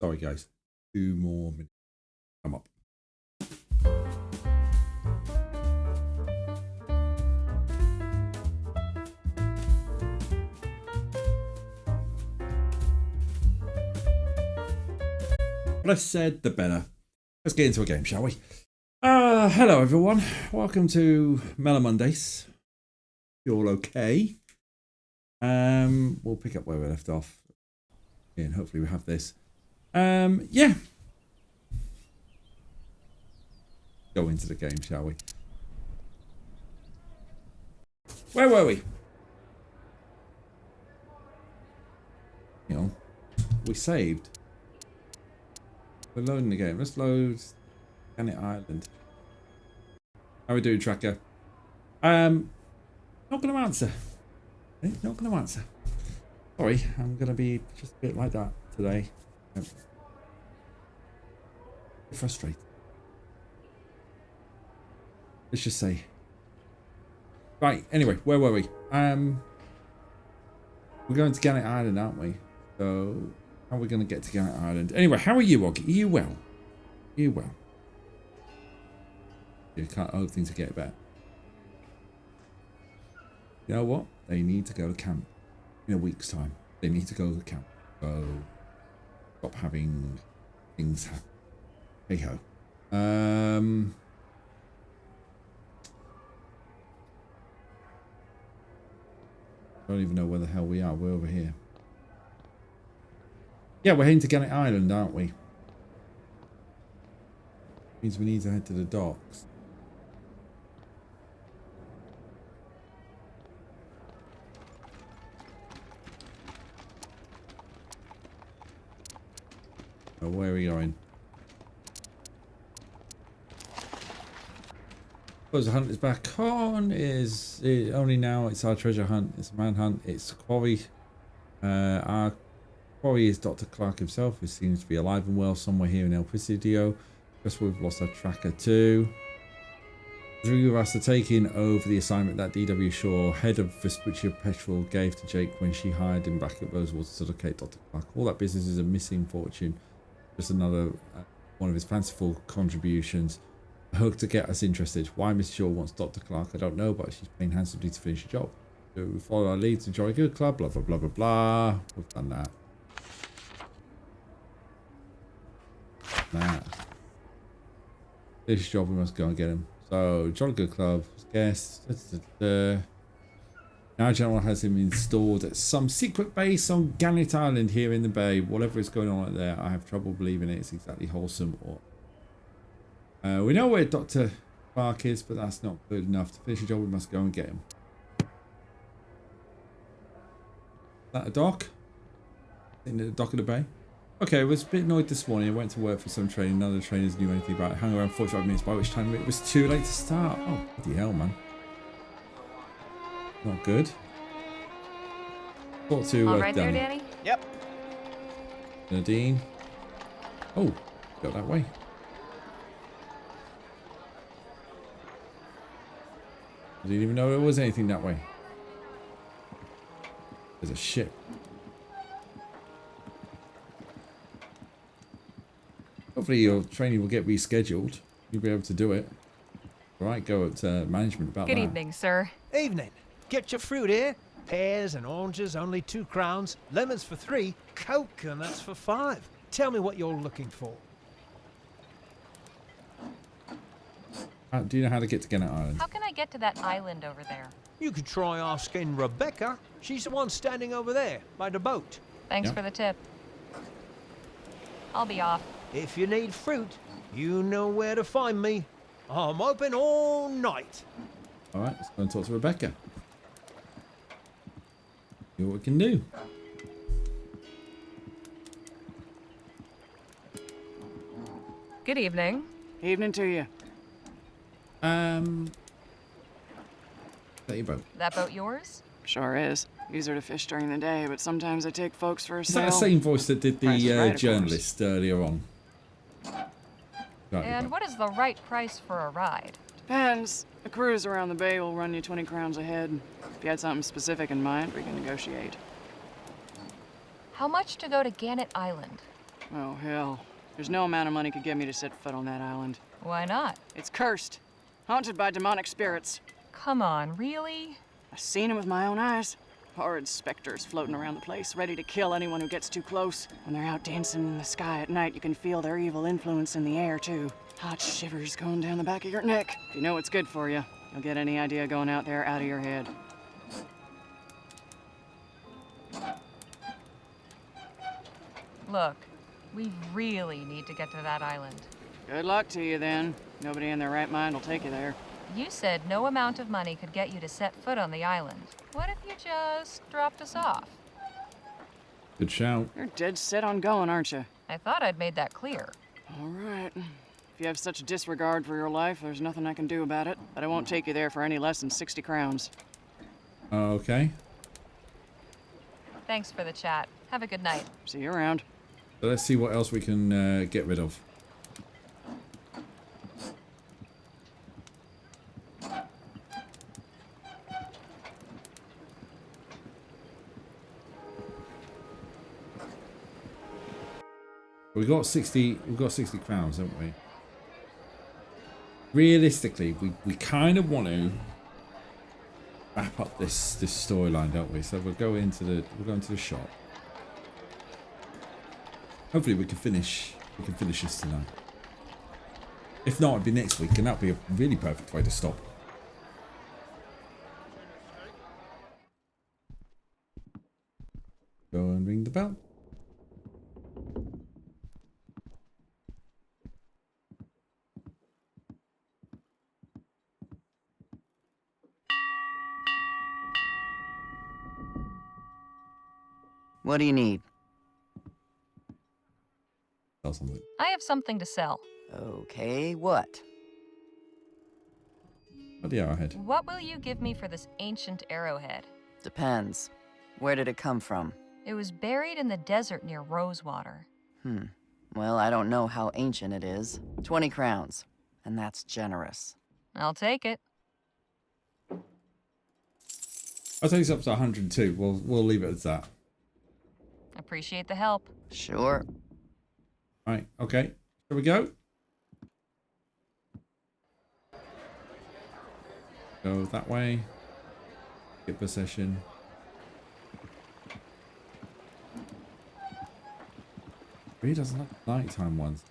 Sorry, guys. 2 more minutes. Come up. The less said, the better. Let's get into a game, shall we? Hello, everyone. Welcome to Mellow Mondays. You all okay? We'll pick up where we left off. And hopefully we have this. Yeah. Go into the game, shall we? Where were we? You know, we saved. We're loading the game. Let's load Gannet Island. How we doing, Tracker? Not going to answer. Not going to answer. Sorry, I'm going to be just a bit like that today. Frustrated. Let's just say. Right, anyway, where were we? We're going to Gannet Island, aren't we? So, how are we going to get to Gannet Island? Anyway, how are you, Oggy? Are you well? Are you well? You can't hope things to get better. You know what? They need to go to camp in a week's time. They need to go to camp. So, stop having things happen. Hey ho. I don't even know where the hell we are. We're over here. Yeah, we're heading to Gannet Island, aren't we? Means we need to head to the docks. Oh, where are we going? Suppose the hunt is back on. Only now it's our treasure hunt. It's a manhunt. It's quarry. Our quarry is Dr. Clark himself, who seems to be alive and well somewhere here in El Presidio. Just we've lost our tracker too. Three of us are taking over the assignment that D.W. Shaw, head of Vespuccia Petrol, gave to Jake when she hired him back at Rosewater to locate Dr. Clark. All that business is a missing fortune. Just another one of his fanciful contributions. A hook to get us interested. Why Miss Shaw wants Dr. Clark, I don't know, but she's paying handsomely to finish the job. So we follow our lead to join a good club, blah, blah, blah, blah, blah. We've done that. This job, we must go and get him. So, Jolly Good Club, guest. Now, General has him installed at some secret base on Gannet Island here in the bay. Whatever is going on there, I have trouble believing it's exactly wholesome. Or we know where Dr. Clark is, but that's not good enough. To finish the job, we must go and get him. Is that a dock? In the dock of the bay? Okay, I was a bit annoyed this morning. I went to work for some training. None of the trainers knew anything about it. Hung around 45 minutes, by which time it was too late to start. Oh, bloody hell, man. Not good. Talk to all right Danny. there, Danny? Yep. Nadine. Oh, go that way. I didn't even know there was anything that way. There's a ship. Hopefully your training will get rescheduled. You'll be able to do it. All right, go at management about that. Good evening, sir. Evening. Get your fruit here. Pears and oranges, only 2 crowns. Lemons for 3. Coconuts for 5. Tell me what you're looking for. Do you know how to get to Gannet Island? How can I get to that island over there? You could try asking Rebecca. She's the one standing over there, by the boat. Thanks Yeah. for the tip. I'll be off. If you need fruit, you know where to find me. I'm open all night. All right, let's go and talk to Rebecca. See what we can do. Good evening. Evening to you. That your boat. That boat yours? Sure is. Use her to fish during the day, but sometimes I take folks for a Is that sail. the same voice that did Price is the right, of journalist earlier on? Right, And what is the right price for a ride? Depends. A cruise around the bay will run you 20 crowns a head. If you had something specific in mind, we can negotiate. How much to go to Gannet Island? Oh, hell. There's no amount of money could get me to set foot on that island. Why not? It's cursed. Haunted by demonic spirits. Come on, really? I've seen them with my own eyes. Horrid specters floating around the place, ready to kill anyone who gets too close. When they're out dancing in the sky at night, you can feel their evil influence in the air, too. Hot shivers going down the back of your neck. If you know what's good for you, you'll get any idea going out there out of your head. Look, we really need to get to that island. Good luck to you, then. Nobody in their right mind will take you there. You said no amount of money could get you to set foot on the island. What if you just dropped us off? Good shout. You're dead set on going, aren't you? I thought I'd made that clear. All right. If you have such a disregard for your life, there's nothing I can do about it. But I won't take you there for any less than 60 crowns. Okay. Thanks for the chat. Have a good night. See you around. So let's see what else we can get rid of. We've got 60 crowns, haven't we? Realistically, we kind of want to wrap up this storyline, don't we? So we'll go into the shop. Hopefully we can finish this tonight. If not, it'd be next week, and that'd be a really perfect way to stop. Go and ring the bell. What do you need? Sell something. I have something to sell. Okay, what? Oh, the arrowhead. What will you give me for this ancient arrowhead? Depends. Where did it come from? It was buried in the desert near Rosewater. Well, I don't know how ancient it is. 20 crowns. And that's generous. I'll take it. I'll take this up to 102. We'll leave it as that. Appreciate the help. Sure. Right, okay. Here we go. Go that way. Get possession. Really doesn't like nighttime ones.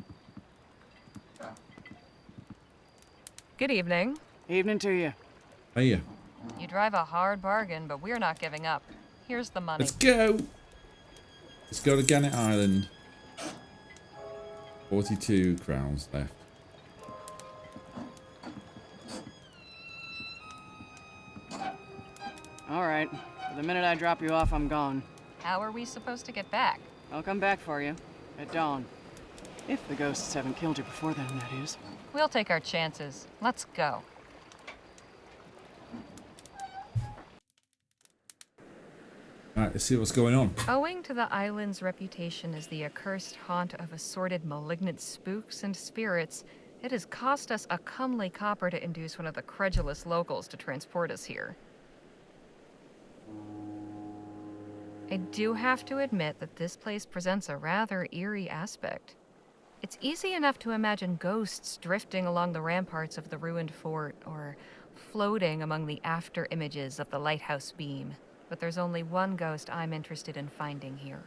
Good evening. Evening to you. Hey, yeah. You drive a hard bargain, but we're not giving up. Here's the money. Let's go. Let's go to Gannet Island. 42 crowns left. All right. The minute I drop you off, I'm gone. How are we supposed to get back? I'll come back for you. At dawn. If the ghosts haven't killed you before then, that is. We'll take our chances. Let's go. Alright, let's see what's going on. Owing to the island's reputation as the accursed haunt of assorted malignant spooks and spirits, it has cost us a comely copper to induce one of the credulous locals to transport us here. I do have to admit that this place presents a rather eerie aspect. It's easy enough to imagine ghosts drifting along the ramparts of the ruined fort, or floating among the after images of the lighthouse beam. But there's only one ghost I'm interested in finding here.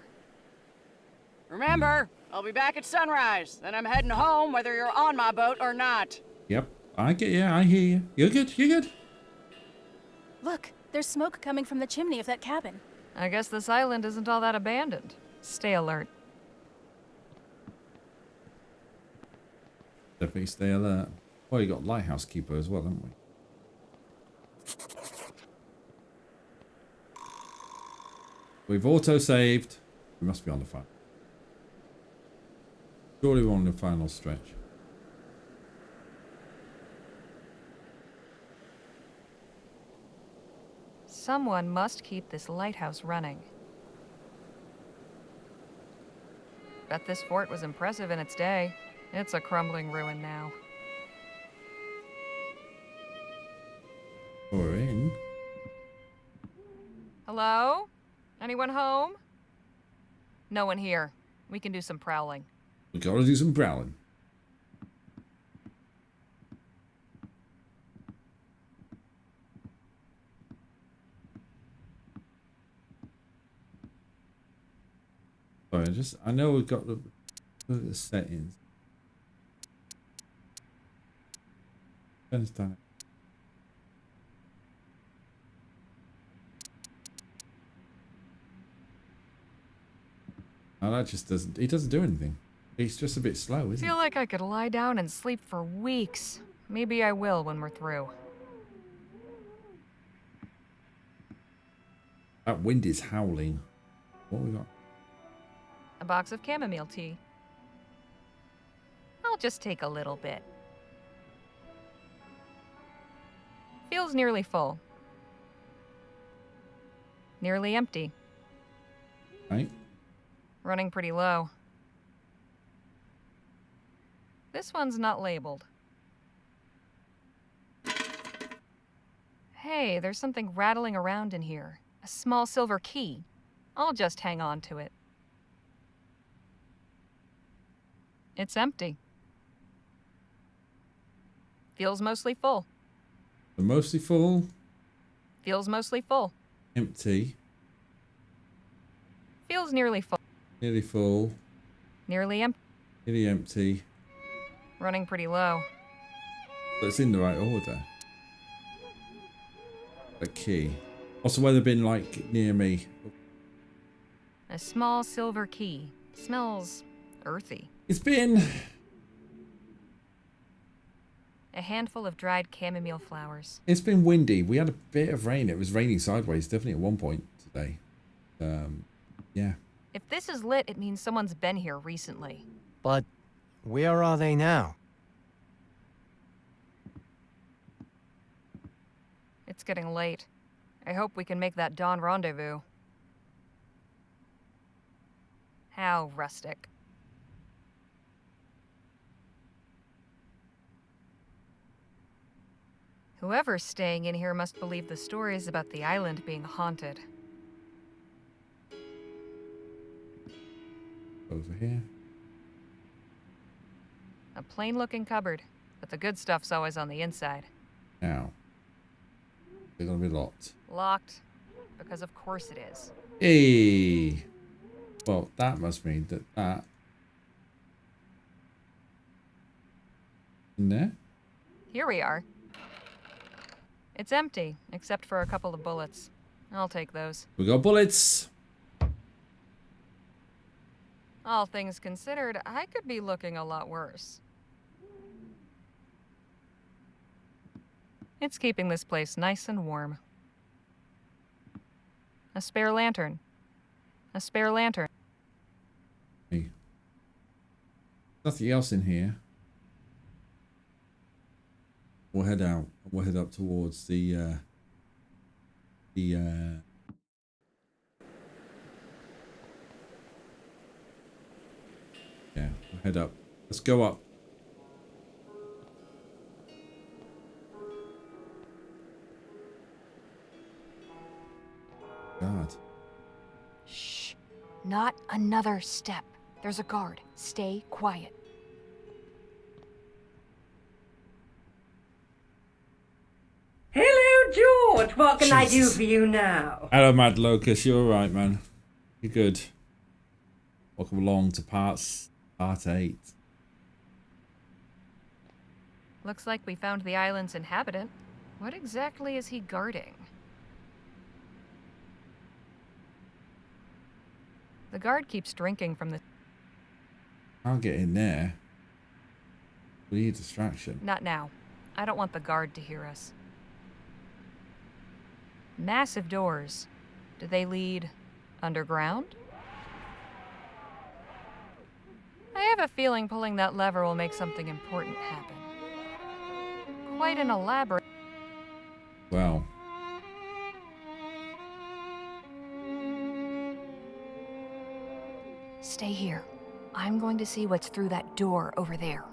Remember, I'll be back at sunrise. Then I'm heading home whether you're on my boat or not. Yep, I get you, I hear you. You're good, you're good. Look, there's smoke coming from the chimney of that cabin. I guess this island isn't all that abandoned. Stay alert. Definitely stay alert. Well, you got lighthouse keeper as well, haven't we? We've auto-saved. We must be on the final. Surely we're on the final stretch. Someone must keep this lighthouse running. Bet this fort was impressive in its day. It's a crumbling ruin now. We're in. Hello? Anyone home? No one here. We can do some prowling. We gotta do some prowling. Sorry, I know we've got the settings. Understand. Oh, that just doesn't. He doesn't do anything. He's just a bit slow, isn't he? Feel like I could lie down and sleep for weeks. Maybe I will when we're through. That wind is howling. What we got? A box of chamomile tea. I'll just take a little bit. Feels nearly full. Nearly empty. Right. Running pretty low. This one's not labeled. Hey, there's something rattling around in here. A small silver key. I'll just hang on to it. It's empty. Feels mostly full. Mostly full. Feels mostly full. Empty. Feels nearly full. Nearly full. Nearly empty. Nearly empty. Running pretty low. But it's in the right order. The key. Also, whether been like near me. A small silver key. Smells earthy. It's been. A handful of dried chamomile flowers. It's been windy. We had a bit of rain. It was raining sideways, definitely at one point today. Yeah. If this is lit, it means someone's been here recently. But where are they now? It's getting late. I hope we can make that dawn rendezvous. How rustic. Whoever's staying in here must believe the stories about the island being haunted. Over here. A plain-looking cupboard, but the good stuff's always on the inside. Now. They're gonna be locked. Locked, because of course it is. Hey. Well, that must mean that. In there? Here we are. It's empty, except for a couple of bullets. I'll take those. We got bullets. All things considered, I could be looking a lot worse. It's keeping this place nice and warm. A spare lantern. A spare lantern. Hey. Nothing else in here. We'll head out. We'll head up towards the yeah, we'll head up. Let's go up. God. Shh. Not another step. There's a guard. Stay quiet. Hello, George. What can I do for you now? Hello, Mad Locust. You're alright, man. You're good. Welcome along to part 8. Looks like we found the island's inhabitant. What exactly is he guarding? The guard keeps drinking from the... I'll get in there. We need a distraction. Not now. I don't want the guard to hear us. Massive doors. Do they lead underground? I have a feeling pulling that lever will make something important happen. Quite an elaborate... Well. Stay here. I'm going to see what's through that door over there.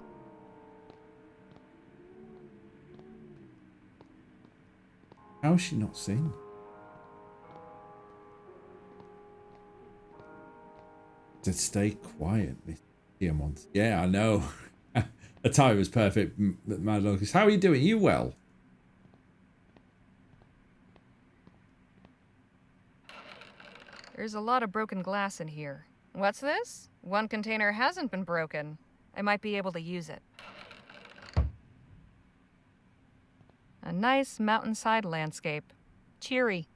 How is she not seen? To stay quiet, Miss Diamond. Yeah, I know. The time was perfect, Mad Locust. How are you doing? You well? There's a lot of broken glass in here. What's this? One container hasn't been broken. I might be able to use it. A nice mountainside landscape. Cheery.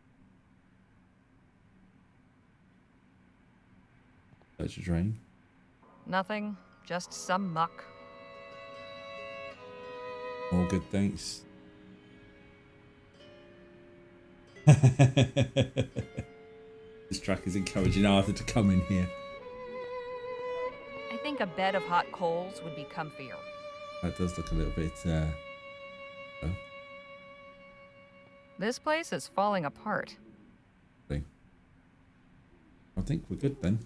That's a drain. Nothing, just some muck. All good, thanks. This track is encouraging Arthur to come in here. I think a bed of hot coals would be comfier. That does look a little bit, oh, This place is falling apart. thing. I think we're good then.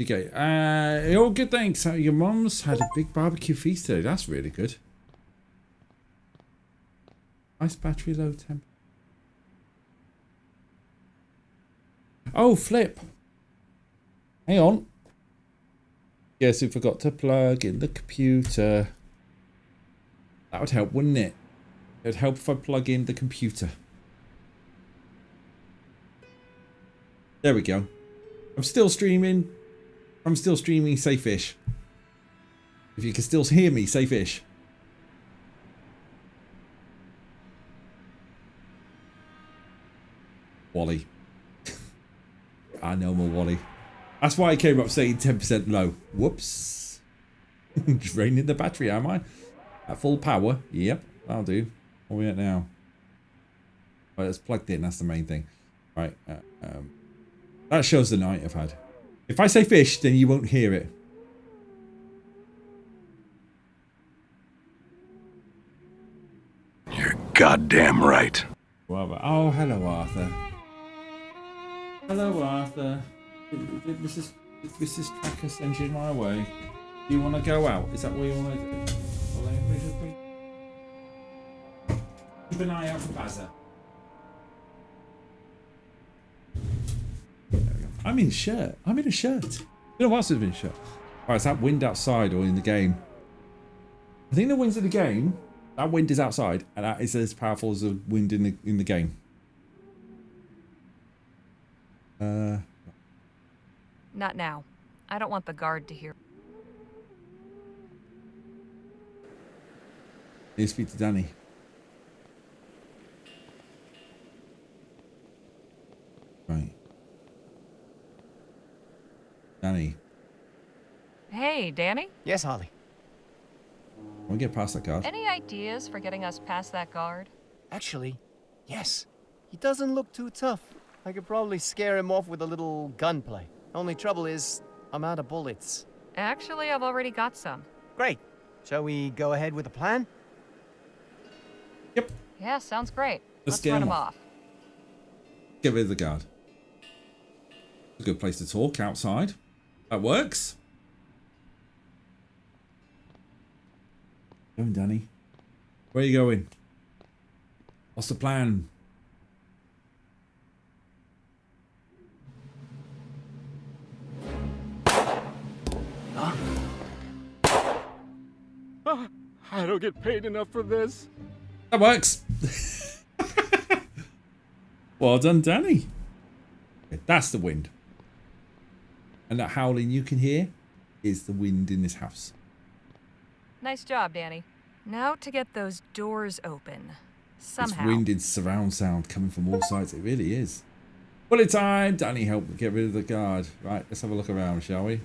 Okay, all good, thanks. Your mum's had a big barbecue feast today. That's really good. Nice battery, low temp. Oh, flip. Hang on. Guess who forgot to plug in the computer? That would help, wouldn't it? It would help if I plug in the computer. There we go. I'm still streaming. Say fish. If you can still hear me, say fish. Wally. I know my Wally. That's why I came up saying 10% low. Whoops. Draining the battery, am I? At full power. Yep, that'll do. What are we at now? Right, it's plugged in. That's the main thing. Right. That shows the night I've had. If I say fish, then you won't hear it. You're goddamn right. Oh, hello, Arthur. Hello, Arthur. Did Mrs. Tracker send you my way? Do you want to go out? Is that what you want to do? Keep an eye out for Bazza. I'm in a shirt. You know what else has been a shirt? Alright, is that wind outside or in the game? I think the wind's in the game. That wind is outside, and that is as powerful as the wind in the game. Not now. I don't want the guard to hear. Need to speak to Danny. Right. Danny. Hey, Danny? Yes, Holly. Can we get past that guard? Any ideas for getting us past that guard? Actually, yes. He doesn't look too tough. I could probably scare him off with a little gunplay. Only trouble is, I'm out of bullets. Actually, I've already got some. Great. Shall we go ahead with the plan? Yep. Yeah, sounds great. Let's scare run him him off. off. Get rid of the guard. It's a good place to talk outside. That works. Going, Danny. Where are you going? What's the plan? I don't get paid enough for this. That works. Well done, Danny. Okay, that's the wind. And that howling you can hear is the wind in this house. Nice job, Danny. Now to get those doors open. Somehow. It's wind in surround sound coming from all sides. It really is. Bullet time. Danny, help get rid of the guard. Right, let's have a look around, shall we?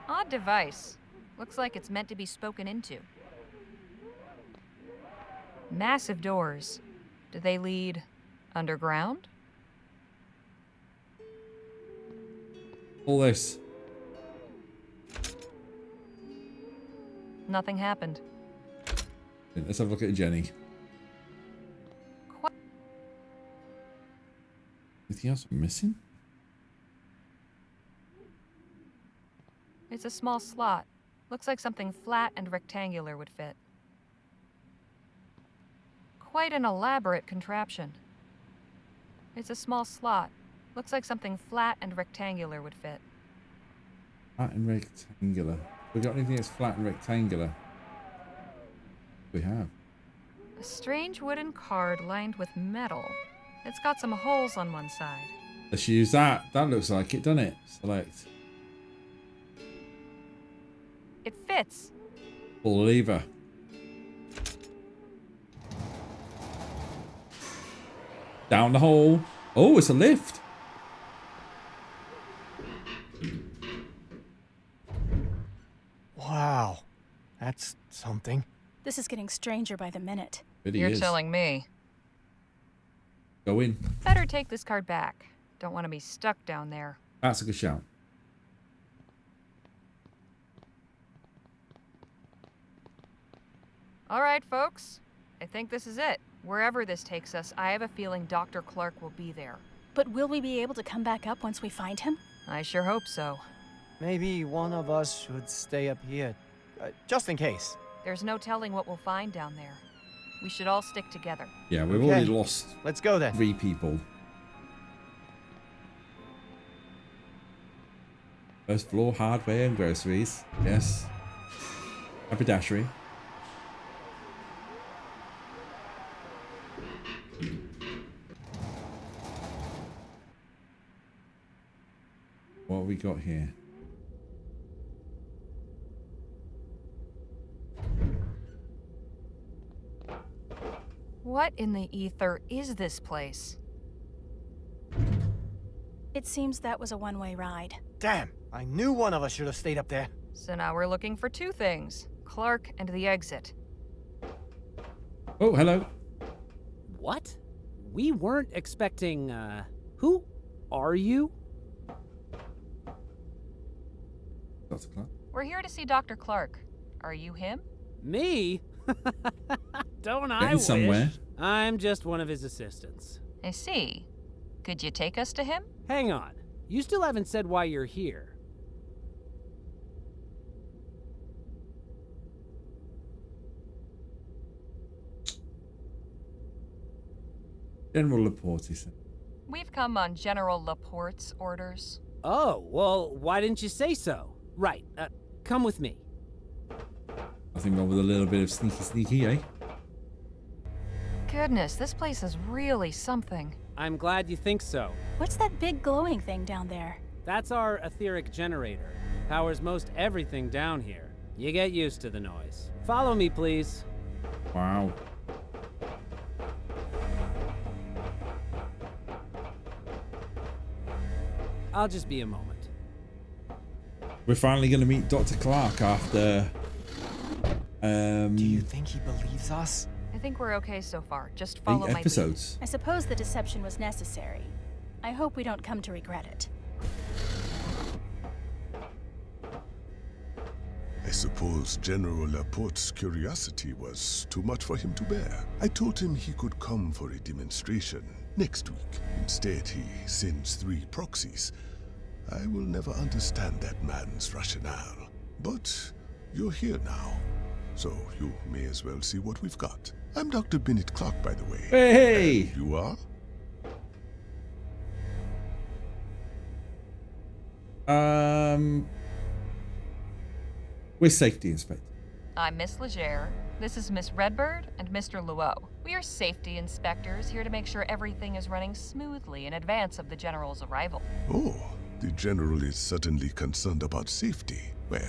Odd device. Looks like it's meant to be spoken into. Massive doors. Do they lead underground? All this. Nothing happened. Let's have a look at Jenny. Anything else I'm missing? It's a small slot. Looks like something flat and rectangular would fit. quite an elaborate contraption. It's a small slot. Looks like something flat and rectangular would fit. Flat and rectangular. We got anything that's flat and rectangular? We have. A strange wooden card lined with metal. It's got some holes on one side. Let's use that. That looks like it, doesn't it? Select. It fits. Pull the lever. Down the hole. Oh, it's a lift. Wow. That's something. This is getting stranger by the minute. You're telling me. Go in. Better take this card back. Don't want to be stuck down there. That's a good shout. All right, folks. I think this is it. Wherever this takes us, I have a feeling Dr. Clark will be there. But will we be able to come back up once we find him? I sure hope so. Maybe one of us should stay up here, just in case. There's no telling what we'll find down there. We should all stick together. Yeah, we've Okay. already lost Let's go then. 3 people. First floor, hardware and groceries. Yes. Haberdashery. What have we got here? What in the ether is this place? It seems that was a one-way ride. Damn, I knew one of us should have stayed up there. So now we're looking for 2 things. Clark and the exit. Oh, hello. What? We weren't expecting, who are you? Dr. Clark. We're here to see Dr. Clark. Are you him? Me? Don't I Getting wish? somewhere. I'm just one of his assistants. I see. Could you take us to him? Hang on. You still haven't said why you're here. General Laporte, he said. We've come on General Laporte's orders. Oh, well, why didn't you say so? Right, come with me. Nothing wrong with a little bit of sneaky, eh? Goodness, this place is really something. I'm glad you think so. What's that big glowing thing down there? That's our etheric generator. Powers most everything down here. You get used to the noise. Follow me, please. Wow. I'll just be a moment. We're finally going to meet Dr. Clark after... Do you think he believes us? I think we're okay so far. Just follow 8 my lead. episodes. I suppose the deception was necessary. I hope we don't come to regret it. I suppose General Laporte's curiosity was too much for him to bear. I told him he could come for a demonstration next week. Instead, he sends 3 proxies. I will never understand that man's rationale. But you're here now, so you may as well see what we've got. I'm Dr. Bennett Clark, by the way. Hey! And you are? We're safety inspector. I'm Miss Legere. This is Miss Redbird and Mr. Luo. We are safety inspectors here to make sure everything is running smoothly in advance of the General's arrival. Oh, the General is suddenly concerned about safety. Well,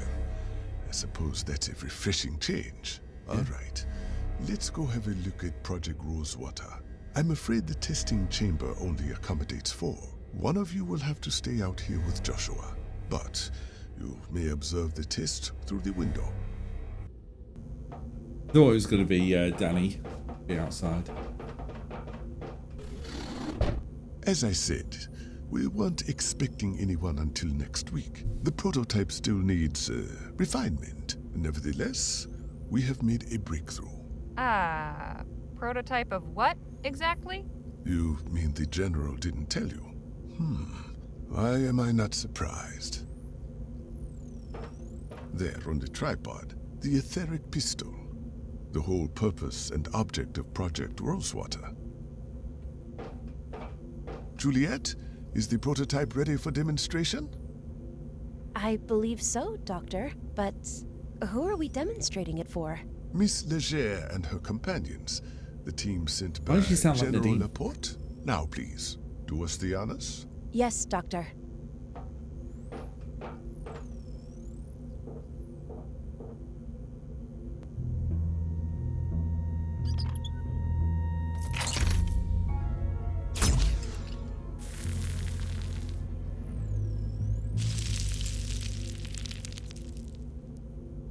I suppose that's a refreshing change. All right, let's go have a look at Project Rosewater. I'm afraid the testing chamber only accommodates 4. One of you will have to stay out here with Joshua, but you may observe the test through the window. Thought it was going to be Danny. Be outside. As I said, we weren't expecting anyone until next week. The prototype still needs refinement. Nevertheless, we have made a breakthrough. Prototype of what, exactly? You mean the General didn't tell you? Why am I not surprised? There on the tripod, the etheric pistol. the whole purpose and object of Project Rosewater. Juliet, is the prototype ready for demonstration? I believe so, Doctor. But who are we demonstrating it for? Miss Leger and her companions. The team sent Why by does she sound like General Nadine? Laporte. Now, please, do us the honors. Yes, Doctor.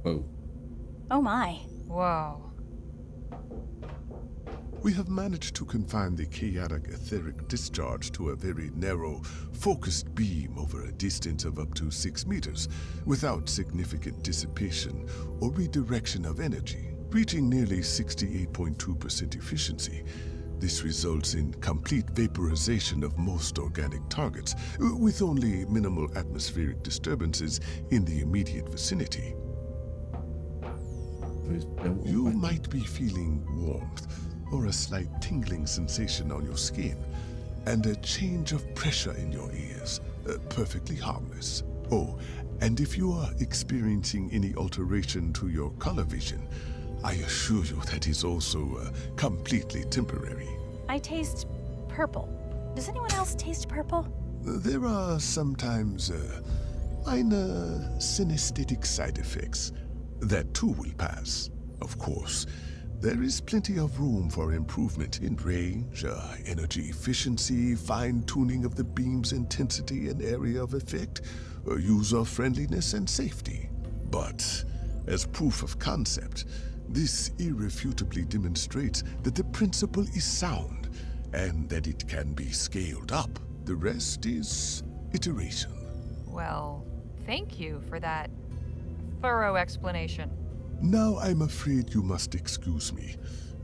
Whoa. Oh my. Whoa. We have managed to confine the chaotic etheric discharge to a very narrow, focused beam over a distance of up to 6 meters, without significant dissipation or redirection of energy, reaching nearly 68.2% efficiency. This results in complete vaporization of most organic targets, with only minimal atmospheric disturbances in the immediate vicinity. You might be feeling warmth, or a slight tingling sensation on your skin, and a change of pressure in your ears, perfectly harmless. Oh, and if you are experiencing any alteration to your color vision, I assure you that is also completely temporary. I taste purple. Does anyone else taste purple? There are sometimes minor synesthetic side effects. That too will pass. Of course, there is plenty of room for improvement in range, energy efficiency, fine-tuning of the beam's intensity and area of effect, user-friendliness and safety. But as proof of concept, this irrefutably demonstrates that the principle is sound and that it can be scaled up. The rest is iteration. Well, thank you for that thorough explanation. Now I'm afraid you must excuse me.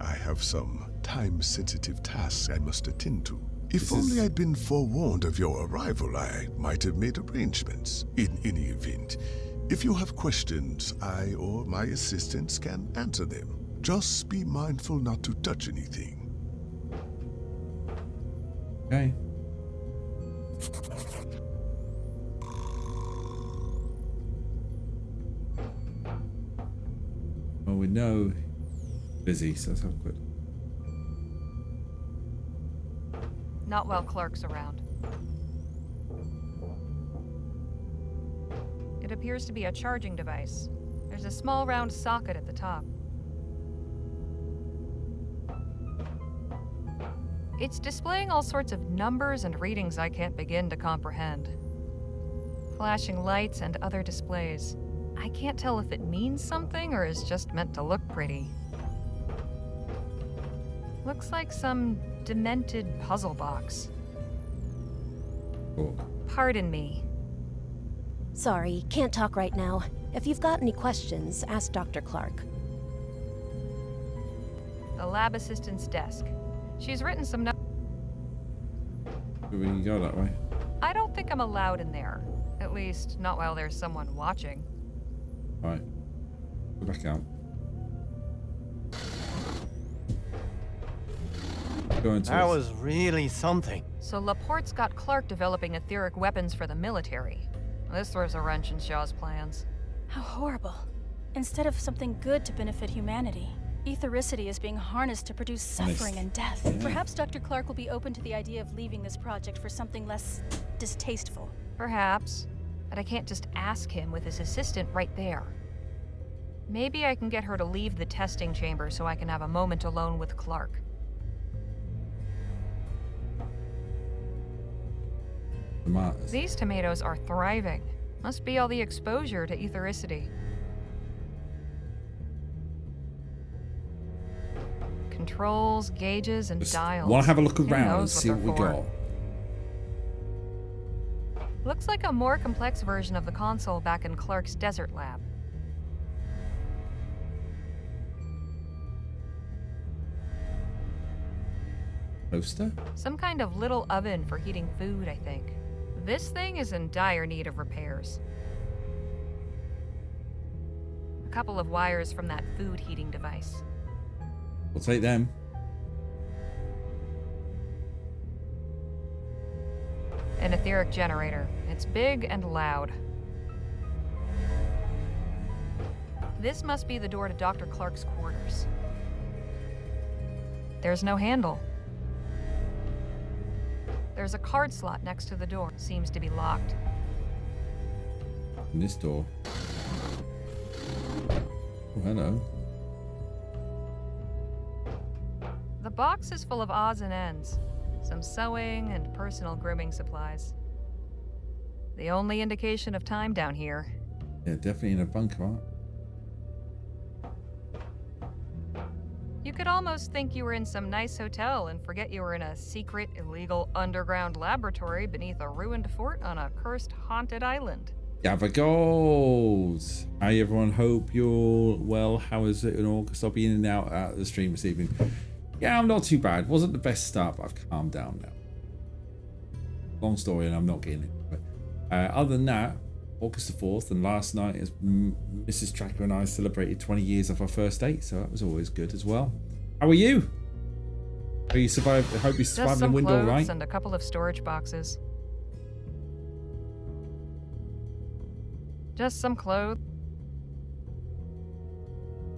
I have some time-sensitive tasks I must attend to. If only I'd been forewarned of your arrival, I might have made arrangements. In any event, if you have questions, I or my assistants can answer them. Just be mindful not to touch anything. Okay. Well, we know busy, so let's have a quick. Not while Clark's around. It appears to be a charging device. There's a small round socket at the top. It's displaying all sorts of numbers and readings I can't begin to comprehend. Flashing lights and other displays. I can't tell if it means something or is just meant to look pretty. Looks like some demented puzzle box. Cool. Pardon me. Sorry, can't talk right now. If you've got any questions, ask Dr. Clark. The lab assistant's desk. She's written some notes. Do we go that way? I don't think I'm allowed in there. At least, not while there's someone watching. Right. Go back out. Go into That it. was really something. So Laporte's got Clark developing etheric weapons for the military. This throws a wrench in Shaw's plans. How horrible. Instead of something good to benefit humanity, ethericity is being harnessed to produce suffering and death. Yeah. Perhaps Dr. Clark will be open to the idea of leaving this project for something less distasteful. Perhaps. But I can't just ask him with his assistant right there. Maybe I can get her to leave the testing chamber so I can have a moment alone with Clark. Tomatoes. These tomatoes are thriving. Must be all the exposure to ethericity. Controls, gauges, and dials. Want to have a look Who around and knows see what we they're for. got? Looks like a more complex version of the console back in Clark's desert lab. Toaster? Some kind of little oven for heating food, I think. This thing is in dire need of repairs. A couple of wires from that food heating device. We'll take them. An etheric generator. It's big and loud. This must be the door to Dr. Clark's quarters. There's no handle. There's a card slot next to the door. Seems to be locked. In this door. Oh, hello. The box is full of odds and ends. Some sewing and personal grooming supplies. The only indication of time down here. Yeah, definitely in a bunker, right? You could almost think you were in some nice hotel and forget you were in a secret, illegal underground laboratory beneath a ruined fort on a cursed, haunted island. Gather gold. Hi everyone, hope you're well. How is it in August? I'll be in and out at the stream this evening. Yeah, I'm not too bad. Wasn't the best start, but I've calmed down now. Long story, and I'm not getting into it. Other than that, August the 4th, and last night, as Mrs. Tracker and I celebrated 20 years of our first date, so that was always good as well. How are you? Are you survived? I hope you survived the window, clothes right? And a couple of storage boxes. Just some clothes.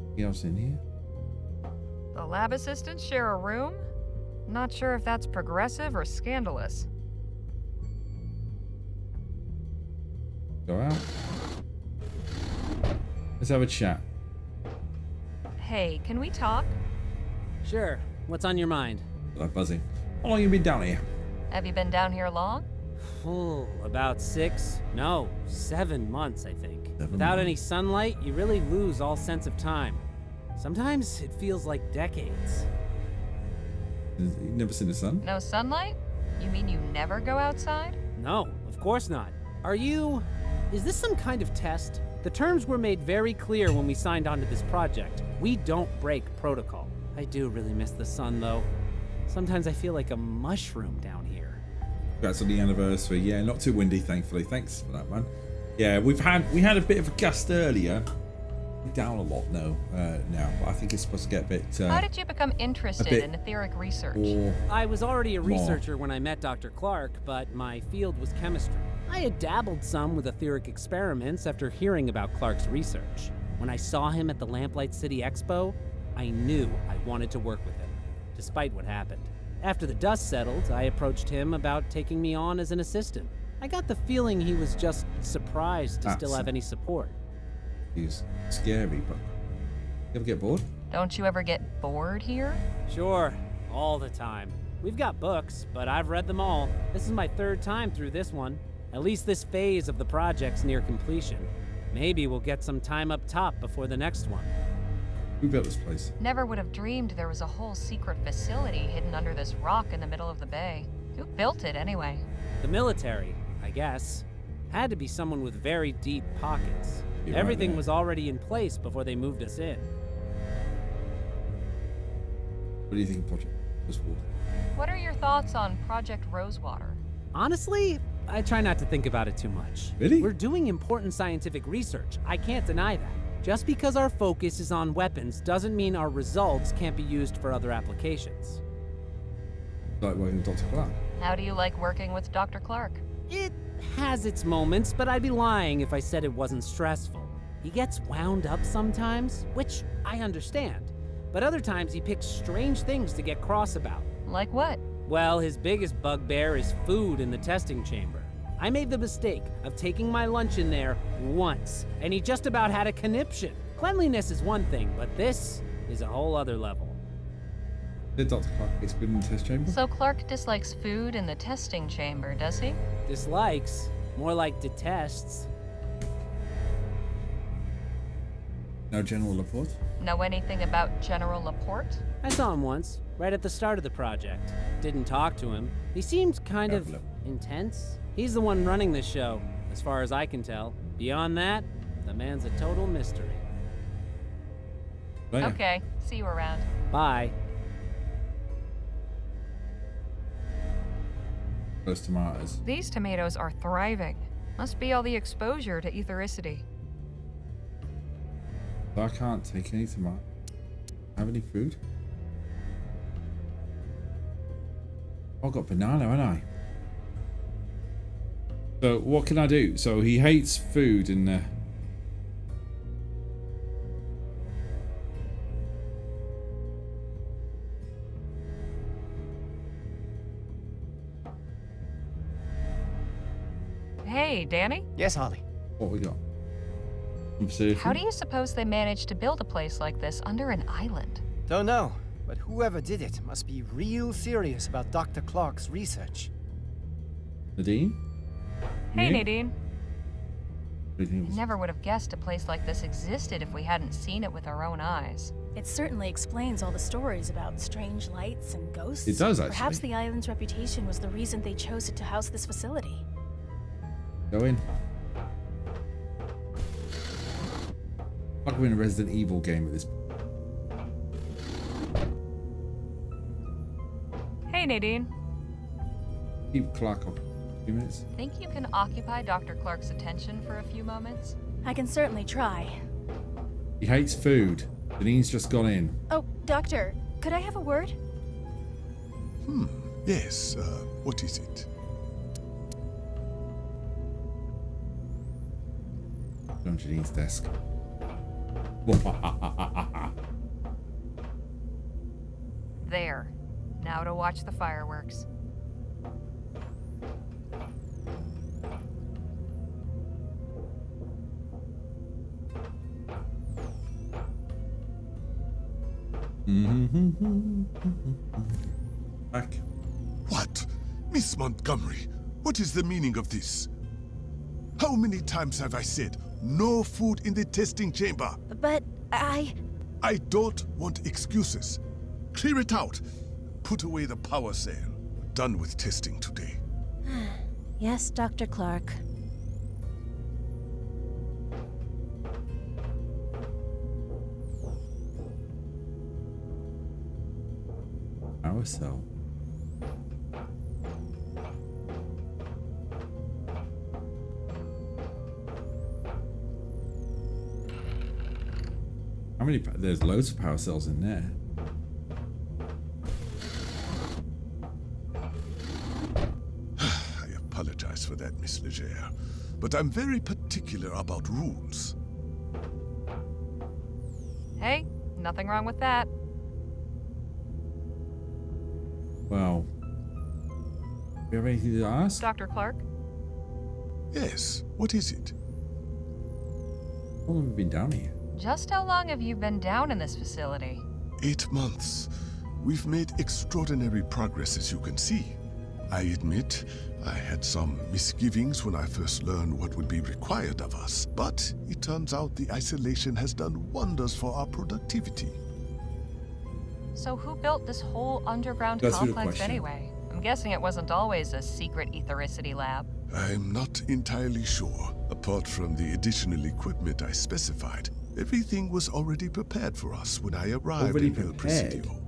Anything else in here? The lab assistants share a room? Not sure if that's progressive or scandalous. Go out. Let's have a chat. Hey, can we talk? Sure. What's on your mind? I'm buzzing. How long have you been down here? Have you been down here long? About 7 months, I think. 7 Without months. any sunlight, you really lose all sense of time. Sometimes it feels like decades. You've never seen the sun? No sunlight? You mean you never go outside? No, of course not. Is this some kind of test? The terms were made very clear when we signed on to this project. We don't break protocol. I do really miss the sun, though. Sometimes I feel like a mushroom down here. Congrats on the anniversary. Yeah, not too windy, thankfully. Thanks for that, man. Yeah, we had a bit of a gust earlier. We're down a lot now, but I think it's supposed to get a bit. How did you become interested in etheric research? I was already a researcher when I met Dr. Clark, but my field was chemistry. I had dabbled some with etheric experiments after hearing about Clark's research. When I saw him at the Lamplight City Expo, I knew I wanted to work with him, despite what happened. After the dust settled, I approached him about taking me on as an assistant. I got the feeling he was just surprised to still have any support. He's scary, but you ever get bored? Don't you ever get bored here? Sure, all the time. We've got books, but I've read them all. This is my 3rd time through this one. At least this phase of the project's near completion. Maybe we'll get some time up top before the next one. Who built this place? Never would have dreamed there was a whole secret facility hidden under this rock in the middle of the bay. Who built it anyway? The military, I guess. Had to be someone with very deep pockets. Everything was already in place before they moved us in. What do you think of Project Rosewater? What are your thoughts on Project Rosewater? Honestly, I try not to think about it too much. Really? We're doing important scientific research. I can't deny that. Just because our focus is on weapons doesn't mean our results can't be used for other applications. Like working with Dr. Clark? How do you like working with Dr. Clark? It has its moments, but I'd be lying if I said it wasn't stressful. He gets wound up sometimes, which I understand. But other times he picks strange things to get cross about. Like what? Well, his biggest bugbear is food in the testing chamber. I made the mistake of taking my lunch in there once, and he just about had a conniption. Cleanliness is one thing, but this is a whole other level. Did Dr. Clark get food in the test chamber? So Clark dislikes food in the testing chamber, does he? Dislikes? More like detests. No General Laporte? Know anything about General Laporte? I saw him once, right at the start of the project. Didn't talk to him. He seemed kind of intense. He's the one running this show, as far as I can tell. Beyond that, the man's a total mystery. Oh, yeah. Okay, see you around. Bye. Those tomatoes. These tomatoes are thriving. Must be all the exposure to ethericity. So I can't take any to mine. Have any food? I've got banana, haven't I? So what can I do? So he hates food and Hey, Danny? Yes, Holly. what we got? How do you suppose they managed to build a place like this under an island? Don't know, but whoever did it must be real serious about Dr. Clark's research. Nadine? Hey, Me? Nadine. What do you think? I never would have guessed a place like this existed if we hadn't seen it with our own eyes. It certainly explains all the stories about strange lights and ghosts. It does, actually. Perhaps the island's reputation was the reason they chose it to house this facility. Go in. Like we're in a Resident Evil game at this point. Hey, Nadine. Keep Clark up. 2 minutes. Think you can occupy Dr. Clark's attention for a few moments? I can certainly try. He hates food. Janine's just gone in. Oh, Doctor, could I have a word? Yes, what is it? On Janine's desk. There. Now to watch the fireworks. Back. What? Miss Montgomery, what is the meaning of this? How many times have I said, no food in the testing chamber? But I don't want excuses. Clear it out. Put away the power cell. Done with testing today. Yes, Dr. Clark. Power cell. How many? There's loads of power cells in there. I apologize for that, Miss Leger, but I'm very particular about rules. Hey, nothing wrong with that. Well, do you have anything to ask? Dr. Clark? Yes, what is it? How long have we been down here? Just how long have you been down in this facility? 8 months. We've made extraordinary progress, as you can see. I admit, I had some misgivings when I first learned what would be required of us, but it turns out the isolation has done wonders for our productivity. So who built this whole underground That's a good complex question. anyway? I'm guessing it wasn't always a secret ethericity lab. I'm not entirely sure. Apart from the additional equipment I specified, everything was already prepared for us when I arrived Already in El prepared? Presidio.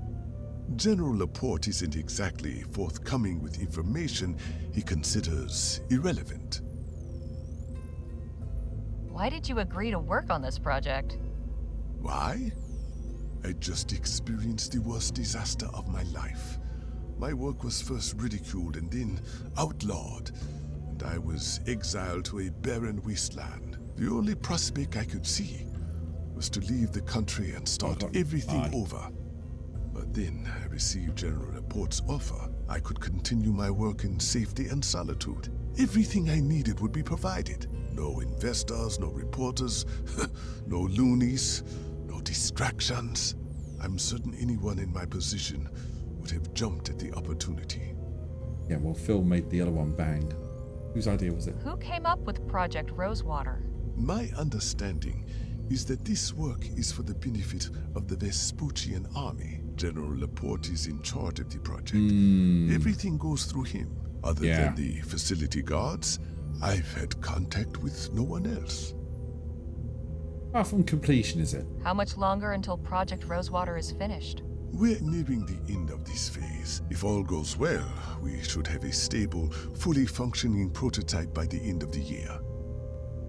General Laporte isn't exactly forthcoming with information he considers irrelevant. Why did you agree to work on this project? Why? I just experienced the worst disaster of my life. My work was first ridiculed and then outlawed, and I was exiled to a barren wasteland. The only prospect I could see was to leave the country and start everything over. But then I received General Laporte's offer. I could continue my work in safety and solitude. Everything I needed would be provided. No investors, no reporters, no loonies, no distractions. I'm certain anyone in my position would have jumped at the opportunity. Yeah, well, Phil made the other one bang. Whose idea was it? Who came up with Project Rosewater? My understanding is that this work is for the benefit of the Vespuccian army. General Laporte is in charge of the project. Everything goes through him. Other than the facility guards, I've had contact with no one else. Far from completion, is it? How much longer until Project Rosewater is finished? We're nearing the end of this phase. If all goes well, we should have a stable, fully functioning prototype by the end of the year.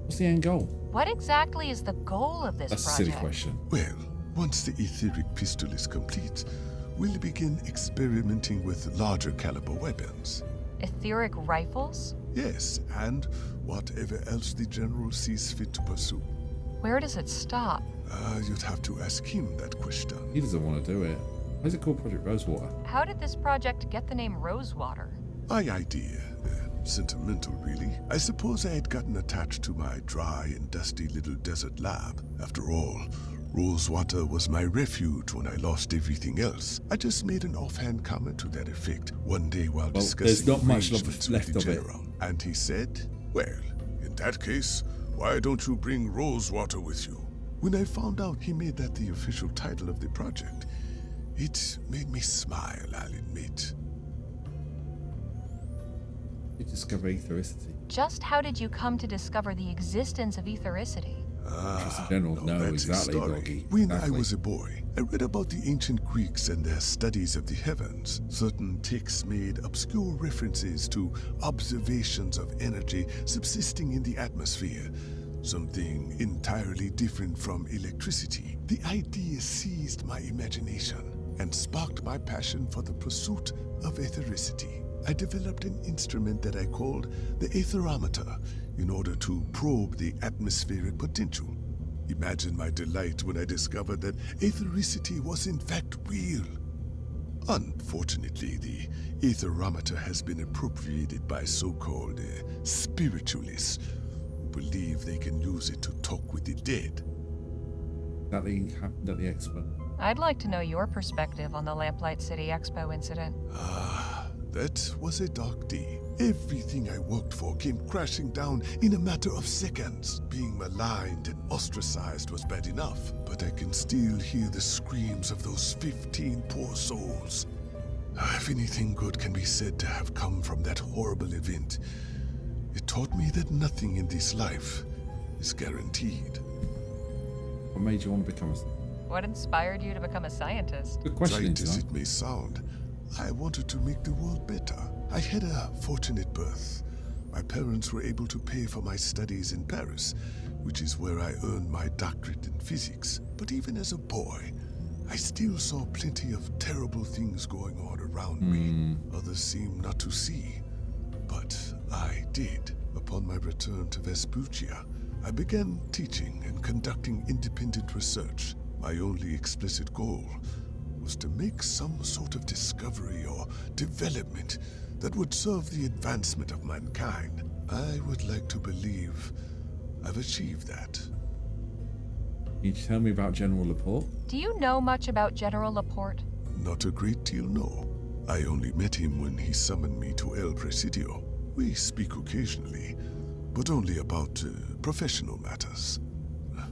What's the end goal? What exactly is the goal of this That's a project? silly question. Well, once the etheric pistol is complete, we'll begin experimenting with larger caliber weapons. Etheric rifles? Yes, and whatever else the General sees fit to pursue. Where does it stop? You'd have to ask him that question. He doesn't want to do it. Why is it called Project Rosewater? How did this project get the name Rosewater? My idea. Sentimental, really. I suppose I had gotten attached to my dry and dusty little desert lab. After all, Rosewater was my refuge when I lost everything else. I just made an offhand comment to that effect one day while discussing there's not much arrangements left with the of it. General. And he said, well, in that case, why don't you bring Rosewater with you? When I found out he made that the official title of the project, it made me smile, I'll admit. You discover ethericity. Just how did you come to discover the existence of ethericity? The General know that's a exactly, story. Doggy. When Exactly. I was a boy, I read about the ancient Greeks and their studies of the heavens. Certain texts made obscure references to observations of energy subsisting in the atmosphere, something entirely different from electricity. The idea seized my imagination and sparked my passion for the pursuit of ethericity. I developed an instrument that I called the aetherometer in order to probe the atmospheric potential. Imagine my delight when I discovered that ethericity was in fact real. Unfortunately, the aetherometer has been appropriated by so-called spiritualists who believe they can use it to talk with the dead. That happened at the expo. I'd like to know your perspective on the Lamplight City Expo incident. That was a dark day. Everything I worked for came crashing down in a matter of seconds. Being maligned and ostracized was bad enough, but I can still hear the screams of those 15 poor souls. If anything good can be said to have come from that horrible event, it taught me that nothing in this life is guaranteed. What made you want to become a... What inspired you to become a scientist? Good question, Trite as Inside. it may sound, I wanted to make the world better. I had a fortunate birth. My parents were able to pay for my studies in Paris, which is where I earned my doctorate in physics. But even as a boy, I still saw plenty of terrible things going on around me. Others seemed not to see, but I did. Upon my return to Vespuccia, I began teaching and conducting independent research. My only explicit goal was to make some sort of discovery or development that would serve the advancement of mankind. I would like to believe I've achieved that. Can you tell me about General Laporte? Do you know much about General Laporte? Not a great deal, no. I only met him when he summoned me to El Presidio. We speak occasionally, but only about professional matters.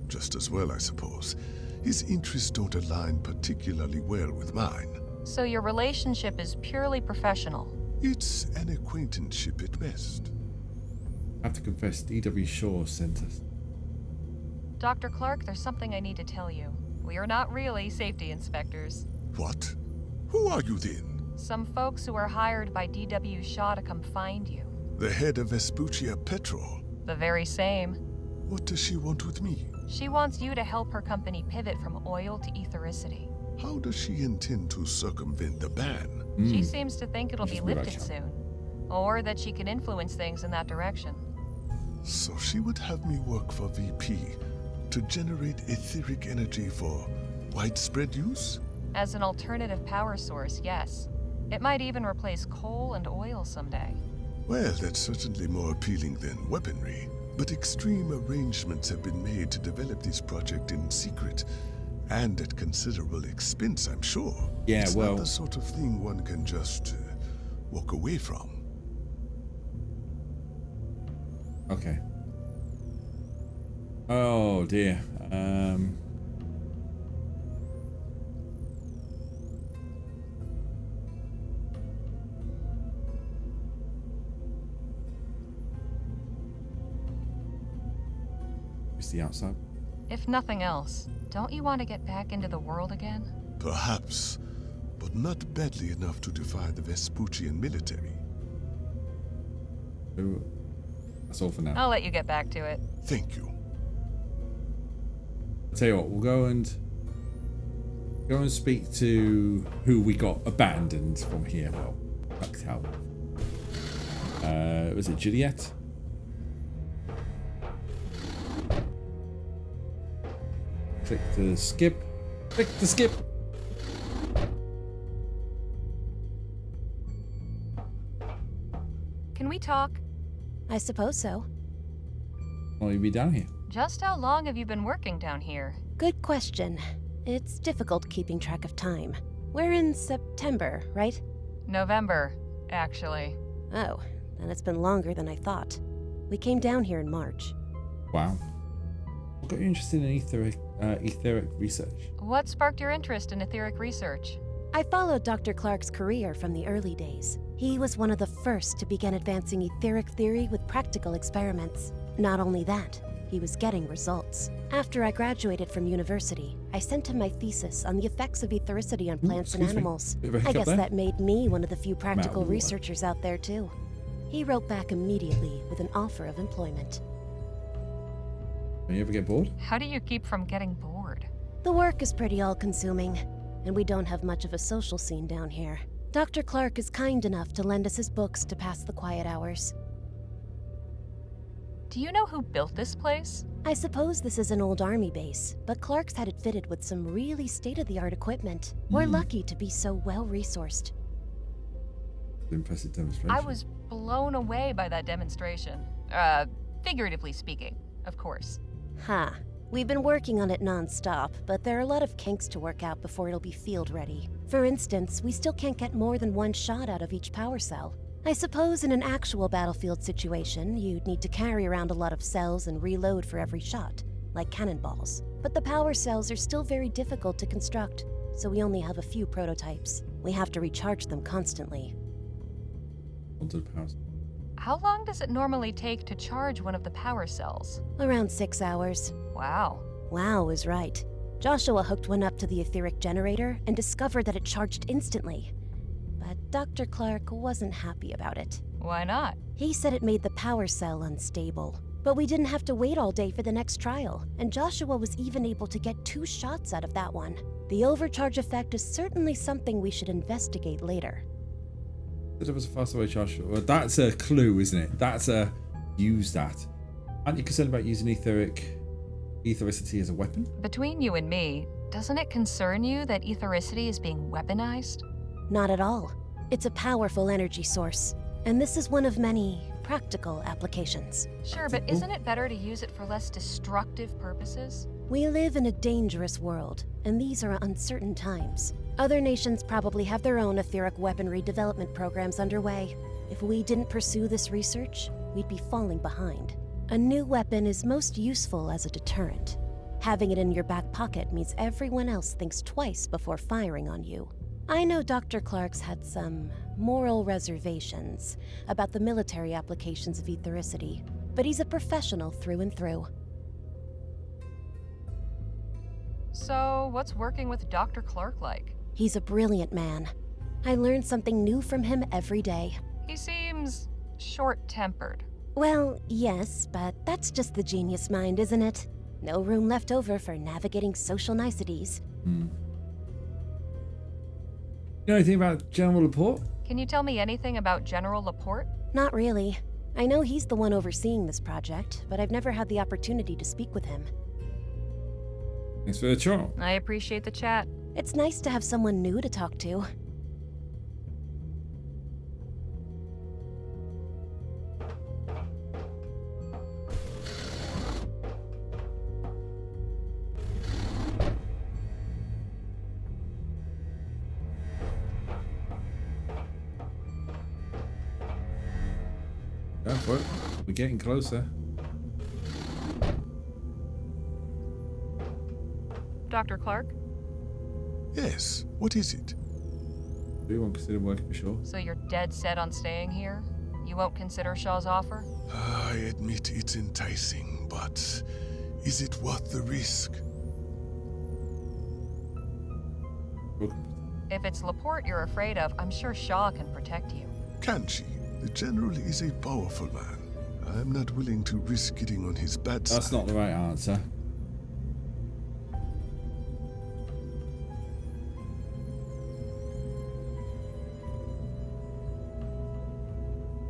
Just as well, I suppose. His interests don't align particularly well with mine. So your relationship is purely professional? It's an acquaintanceship at best. I have to confess, D.W. Shaw sent us. Dr. Clark, there's something I need to tell you. We are not really safety inspectors. What? Who are you then? Some folks who are hired by D.W. Shaw to come find you. The head of Vespuccia Petrol. The very same. What does she want with me? She wants you to help her company pivot from oil to ethericity. How does she intend to circumvent the ban? She seems to think it'll be She's right, lifted Sean. soon. Or that she can influence things in that direction. So she would have me work for VP to generate etheric energy for widespread use? As an alternative power source, yes. It might even replace coal and oil someday. Well, that's certainly more appealing than weaponry. But extreme arrangements have been made to develop this project in secret, and at considerable expense, I'm sure. Yeah, it's well... not the sort of thing one can just walk away from. Okay. Oh dear. Is the outside? If nothing else, don't you want to get back into the world again? Perhaps, but not badly enough to defy the Vespuccian military. Ooh, That's all for now. I'll let you get back to it. Thank you. I'll tell you what, we'll go and speak to who we got abandoned from here. Well, back out. Was it Juliet? Click to skip. Click to skip. Can we talk? I suppose so. Why will you be down here? Just how long have you been working down here? Good question. It's difficult keeping track of time. We're in September, right? November, actually. Oh, then it's been longer than I thought. We came down here in March. Wow. What got you interested in etheric research? What sparked your interest in etheric research? I followed Dr. Clark's career from the early days. He was one of the first to begin advancing etheric theory with practical experiments. Not only that, he was getting results. After I graduated from university, I sent him my thesis on the effects of ethericity on plants and animals. I guess that made me one of the few practical researchers out there too. He wrote back immediately with an offer of employment. You ever get bored? How do you keep from getting bored? The work is pretty all-consuming, and we don't have much of a social scene down here. Dr. Clark is kind enough to lend us his books to pass the quiet hours. Do you know who built this place? I suppose this is an old army base, but Clark's had it fitted with some really state-of-the-art equipment. We're lucky to be so well-resourced. Impressive demonstration. I was blown away by that demonstration. Figuratively speaking, of course. Huh. We've been working on it non-stop, but there are a lot of kinks to work out before it'll be field-ready. For instance, we still can't get more than one shot out of each power cell. I suppose in an actual battlefield situation, you'd need to carry around a lot of cells and reload for every shot, like cannonballs. But the power cells are still very difficult to construct, so we only have a few prototypes. We have to recharge them constantly. How long does it normally take to charge one of the power cells? Around 6 hours. Wow. Wow is right. Joshua hooked one up to the etheric generator and discovered that it charged instantly. But Dr. Clark wasn't happy about it. Why not? He said it made the power cell unstable. But we didn't have to wait all day for the next trial, and Joshua was even able to get 2 shots out of that one. The overcharge effect is certainly something we should investigate later. There was a faster way charge. Well, that's a clue, isn't it? That's a use that. Aren't you concerned about using ethericity as a weapon? Between you and me, doesn't it concern you that ethericity is being weaponized? Not at all. It's a powerful energy source, and this is one of many practical applications. Sure, but isn't it better to use it for less destructive purposes? We live in a dangerous world, and these are uncertain times. Other nations probably have their own etheric weaponry development programs underway. If we didn't pursue this research, we'd be falling behind. A new weapon is most useful as a deterrent. Having it in your back pocket means everyone else thinks twice before firing on you. I know Dr. Clark's had some moral reservations about the military applications of ethericity, but he's a professional through and through. So, what's working with Dr. Clark like? He's a brilliant man. I learn something new from him every day. He seems short-tempered. Well, yes, but that's just the genius mind, isn't it? No room left over for navigating social niceties. You know anything about General Laporte? Can you tell me anything about General Laporte? Not really. I know he's the one overseeing this project, but I've never had the opportunity to speak with him. Thanks for the chat. I appreciate the chat. It's nice to have someone new to talk to. Go for it. We're getting closer. Dr. Clark? Yes, what is it? Do you want to consider working for Shaw? So you're dead set on staying here? You won't consider Shaw's offer? I admit it's enticing, but is it worth the risk? If it's Laporte you're afraid of, I'm sure Shaw can protect you. Can she? The General is a powerful man. I'm not willing to risk getting on his bad side. That's not the right answer.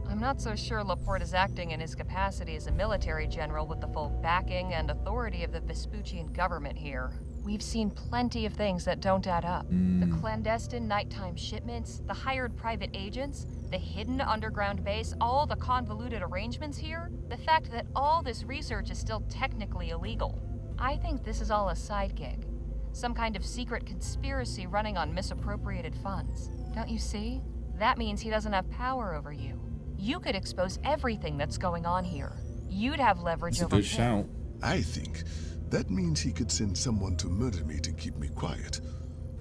I'm not so sure Laporte is acting in his capacity as a military general with the full backing and authority of the Vespuccian government here. We've seen plenty of things that don't add up. The clandestine nighttime shipments, the hired private agents, the hidden underground base, all the convoluted arrangements here, the fact that all this research is still technically illegal. I think this is all a side gig. Some kind of secret conspiracy running on misappropriated funds. Don't you see? That means he doesn't have power over you. You could expose everything that's going on here. You'd have leverage over him. That's a good shout. I think that means he could send someone to murder me to keep me quiet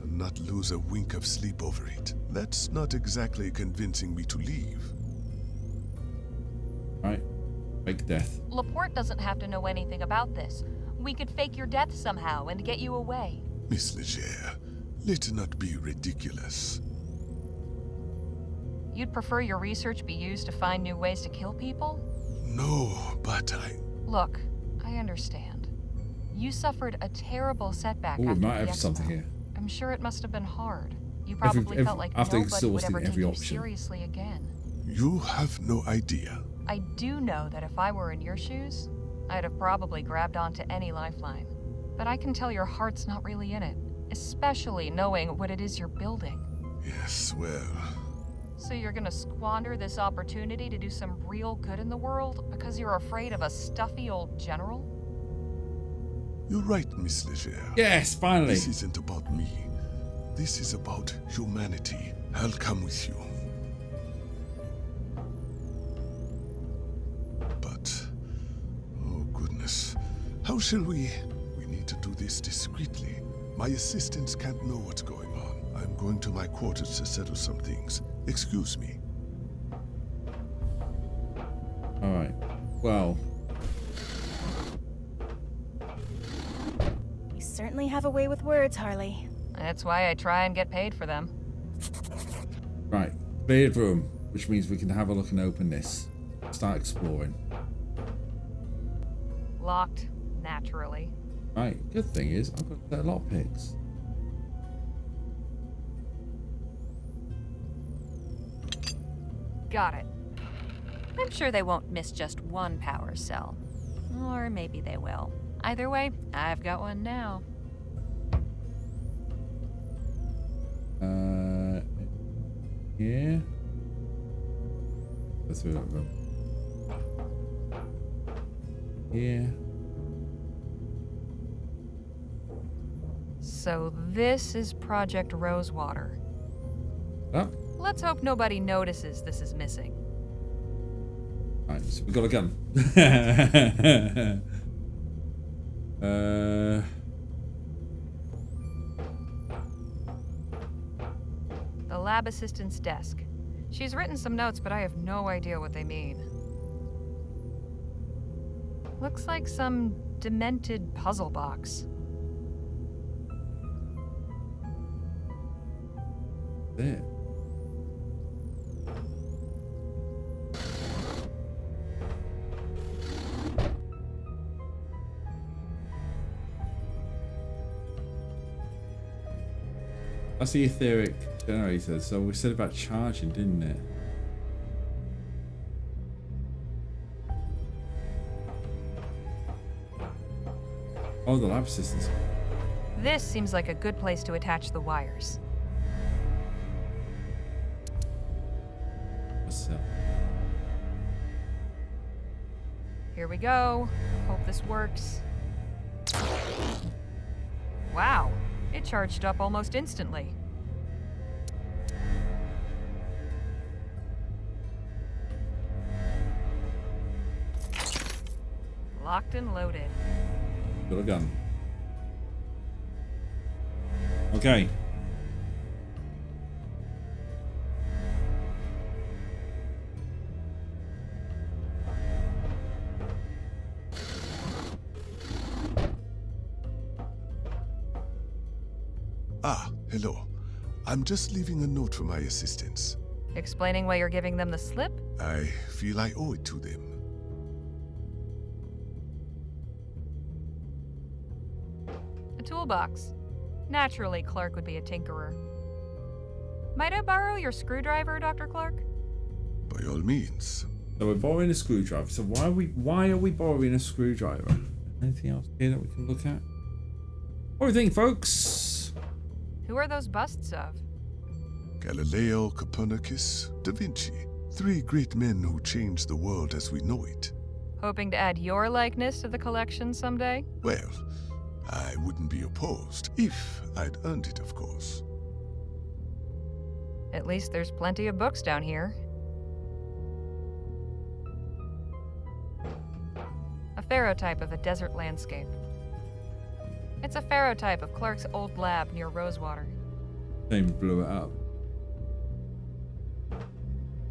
and not lose a wink of sleep over it. That's not exactly convincing me to leave. Right. Fake death. Laporte doesn't have to know anything about this. We could fake your death somehow and get you away. Miss Leger, let's not be ridiculous. You'd prefer your research be used to find new ways to kill people? No, but Look, I understand. You suffered a terrible setback Oh, we after might the have something expo. here. I'm sure it must have been hard. You probably felt like after nobody would ever exhausting take every you option. seriously again. You have no idea. I do know that if I were in your shoes, I'd have probably grabbed onto any lifeline. But I can tell your heart's not really in it, especially knowing what it is you're building. Yes, well... So you're gonna squander this opportunity to do some real good in the world because you're afraid of a stuffy old general? You're right, Miss Leger. Yes, finally. This isn't about me. This is about humanity. I'll come with you. But... oh goodness. How shall we... We need to do this discreetly. My assistants can't know what's going on. I'm going to my quarters to settle some things. Excuse me. Alright. Well. You certainly have a way with words, Harley. That's why I try and get paid for them. Right. Cleared room, which means we can have a look and open this. Start exploring. Locked, naturally. Right. Good thing is, I've got a lot of picks. Got it. I'm sure they won't miss just one power cell. Or maybe they will. Either way, I've got one now. Yeah. Let's do that room. Yeah. So this is Project Rosewater. Oh. Let's hope nobody notices this is missing. Right, so we got a gun. The lab assistant's desk. She's written some notes, but I have no idea what they mean. Looks like some demented puzzle box. There. That's the etheric generator. So we said about charging, didn't it? Oh, the lab assistants. This seems like a good place to attach the wires. What's that? Here we go. Hope this works. Wow, it charged up almost instantly. Locked and loaded. Got a gun. Okay. Ah, hello. I'm just leaving a note for my assistants. Explaining why you're giving them the slip? I feel I owe it to them. toolbox. Naturally, Clark would be a tinkerer. Might I borrow your screwdriver, Dr. Clark? By all means. So we're borrowing a screwdriver. So why are we borrowing a screwdriver? Anything else here that we can look at? What do you think, folks? Who are those busts of? Galileo, Copernicus, Da Vinci. 3 great men who changed the world as we know it. Hoping to add your likeness to the collection someday? Well, I wouldn't be opposed, if I'd earned it, of course. At least there's plenty of books down here. A ferrotype of a desert landscape. It's a ferrotype of Clark's old lab near Rosewater. They blew it up.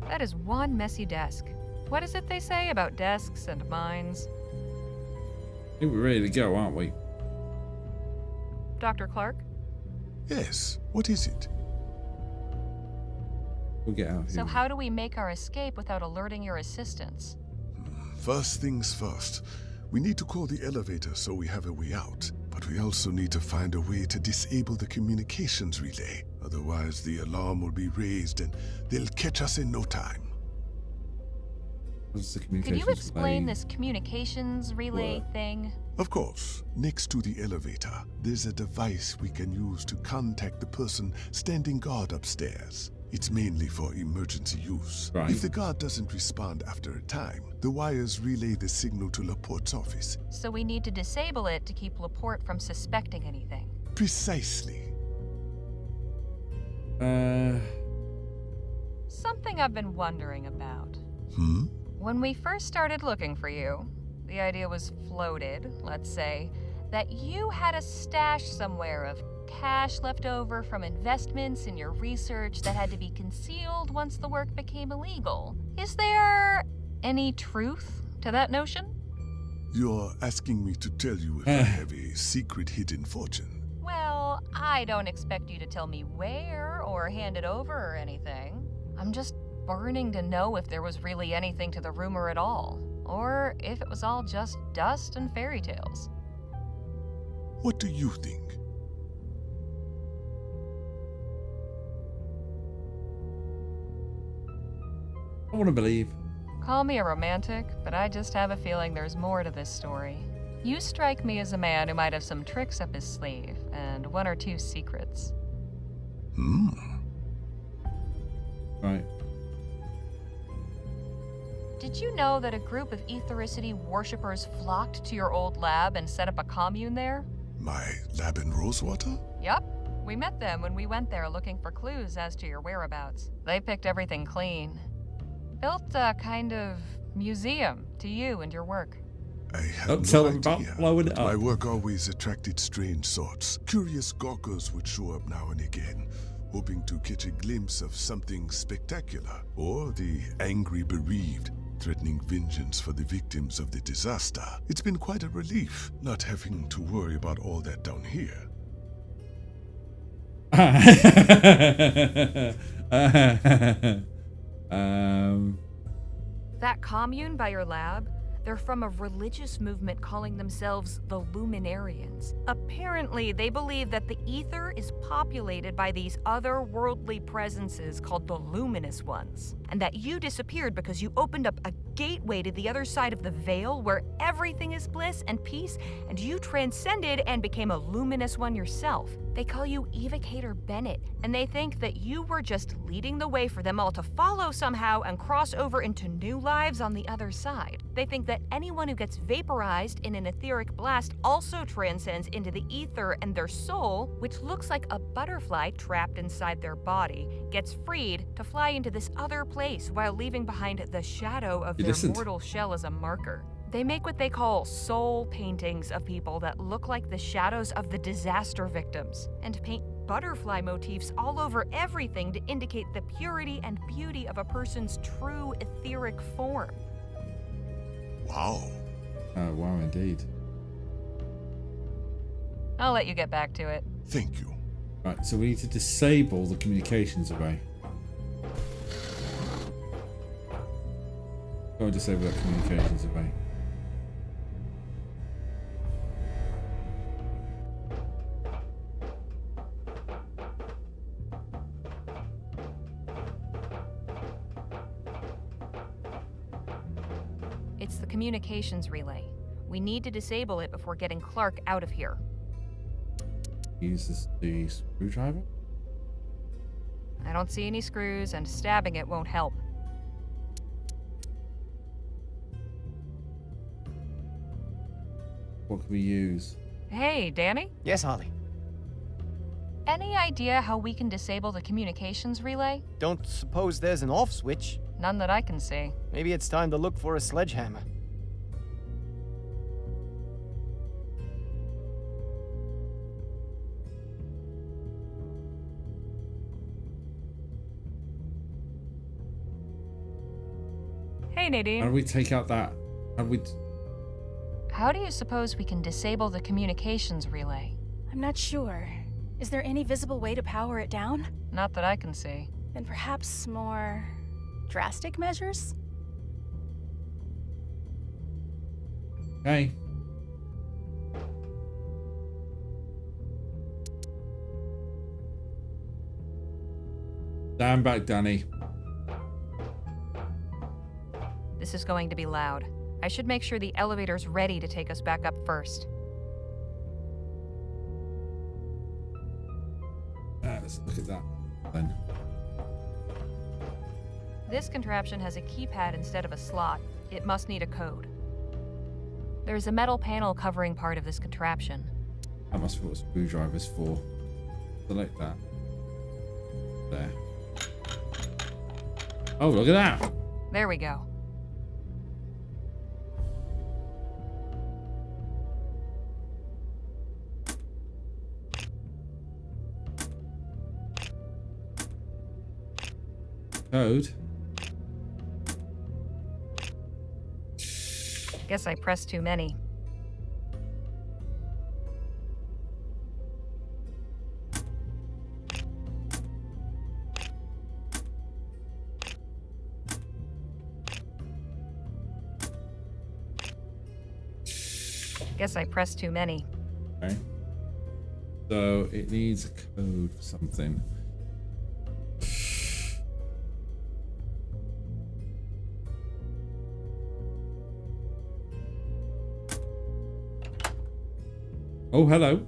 That is one messy desk. What is it they say about desks and minds? I think we're ready to go, aren't we? Dr. Clark? Yes, what is it? We'll get out here. So how do we make our escape without alerting your assistants? First things first. We need to call the elevator so we have a way out. But we also need to find a way to disable the communications relay. Otherwise, the alarm will be raised and they'll catch us in no time. What's the Could communications you explain relay? this communications relay thing? Of course. Next to the elevator, there's a device we can use to contact the person standing guard upstairs. It's mainly for emergency use. Right. If the guard doesn't respond after a time, the wires relay the signal to Laporte's office. So we need to disable it to keep Laporte from suspecting anything. Precisely. Something I've been wondering about. Hmm? When we first started looking for you, the idea was floated, let's say, that you had a stash somewhere of cash left over from investments in your research that had to be concealed once the work became illegal. Is there any truth to that notion? You're asking me to tell you if I have a secret hidden fortune. Well, I don't expect you to tell me where or hand it over or anything. I'm just burning to know if there was really anything to the rumor at all, or if it was all just dust and fairy tales. What do you think? I want to believe. Call me a romantic, but I just have a feeling there's more to this story. You strike me as a man who might have some tricks up his sleeve, and 1 or 2 secrets. Right. Did you know that a group of ethericity worshippers flocked to your old lab and set up a commune there? My lab in Rosewater? Yup. We met them when we went there looking for clues as to your whereabouts. They picked everything clean. Built a kind of museum to you and your work. I have Don't no tell them idea, about blowing it but my up. work always attracted strange sorts. Curious gawkers would show up now and again, hoping to catch a glimpse of something spectacular, or the angry bereaved, threatening vengeance for the victims of the disaster. It's been quite a relief not having to worry about all that down here. That commune by your lab? They're from a religious movement calling themselves the Luminarians. Apparently, they believe that the ether is populated by these otherworldly presences called the Luminous Ones, and that you disappeared because you opened up a gateway to the other side of the veil where everything is bliss and peace, and you transcended and became a Luminous One yourself. They call you Evocator Bennett, and they think that you were just leading the way for them all to follow somehow and cross over into new lives on the other side. They think that anyone who gets vaporized in an etheric blast also transcends into the ether, and their soul, which looks like a butterfly trapped inside their body, gets freed to fly into this other place while leaving behind the shadow of their mortal shell as a marker. They make what they call soul paintings of people that look like the shadows of the disaster victims, and paint butterfly motifs all over everything to indicate the purity and beauty of a person's true etheric form. Wow. Wow, indeed. I'll let you get back to it. Thank you. Right, so we need to disable the communications array. Go and disable that communications array. It's the communications relay. We need to disable it before getting Clark out of here. Use the screwdriver? I don't see any screws, and stabbing it won't help. What can we use? Hey, Danny? Yes, Holly. Any idea how we can disable the communications relay? Don't suppose there's an off switch? None that I can see. Maybe it's time to look for a sledgehammer. Hey, Nadine. How do we take out that? How do you suppose we can disable the communications relay? I'm not sure. Is there any visible way to power it down? Not that I can see. Then perhaps more drastic measures? Okay. Stand back, Danny. This is going to be loud. I should make sure the elevator's ready to take us back up first. Let's look at that then. This contraption has a keypad instead of a slot. It must need a code. There's a metal panel covering part of this contraption. That must be what a screwdriver's for. Select that. There. Oh, look at that! There we go. Code. Guess I pressed too many. Guess I pressed too many. Okay. So it needs a code for something. Oh, hello.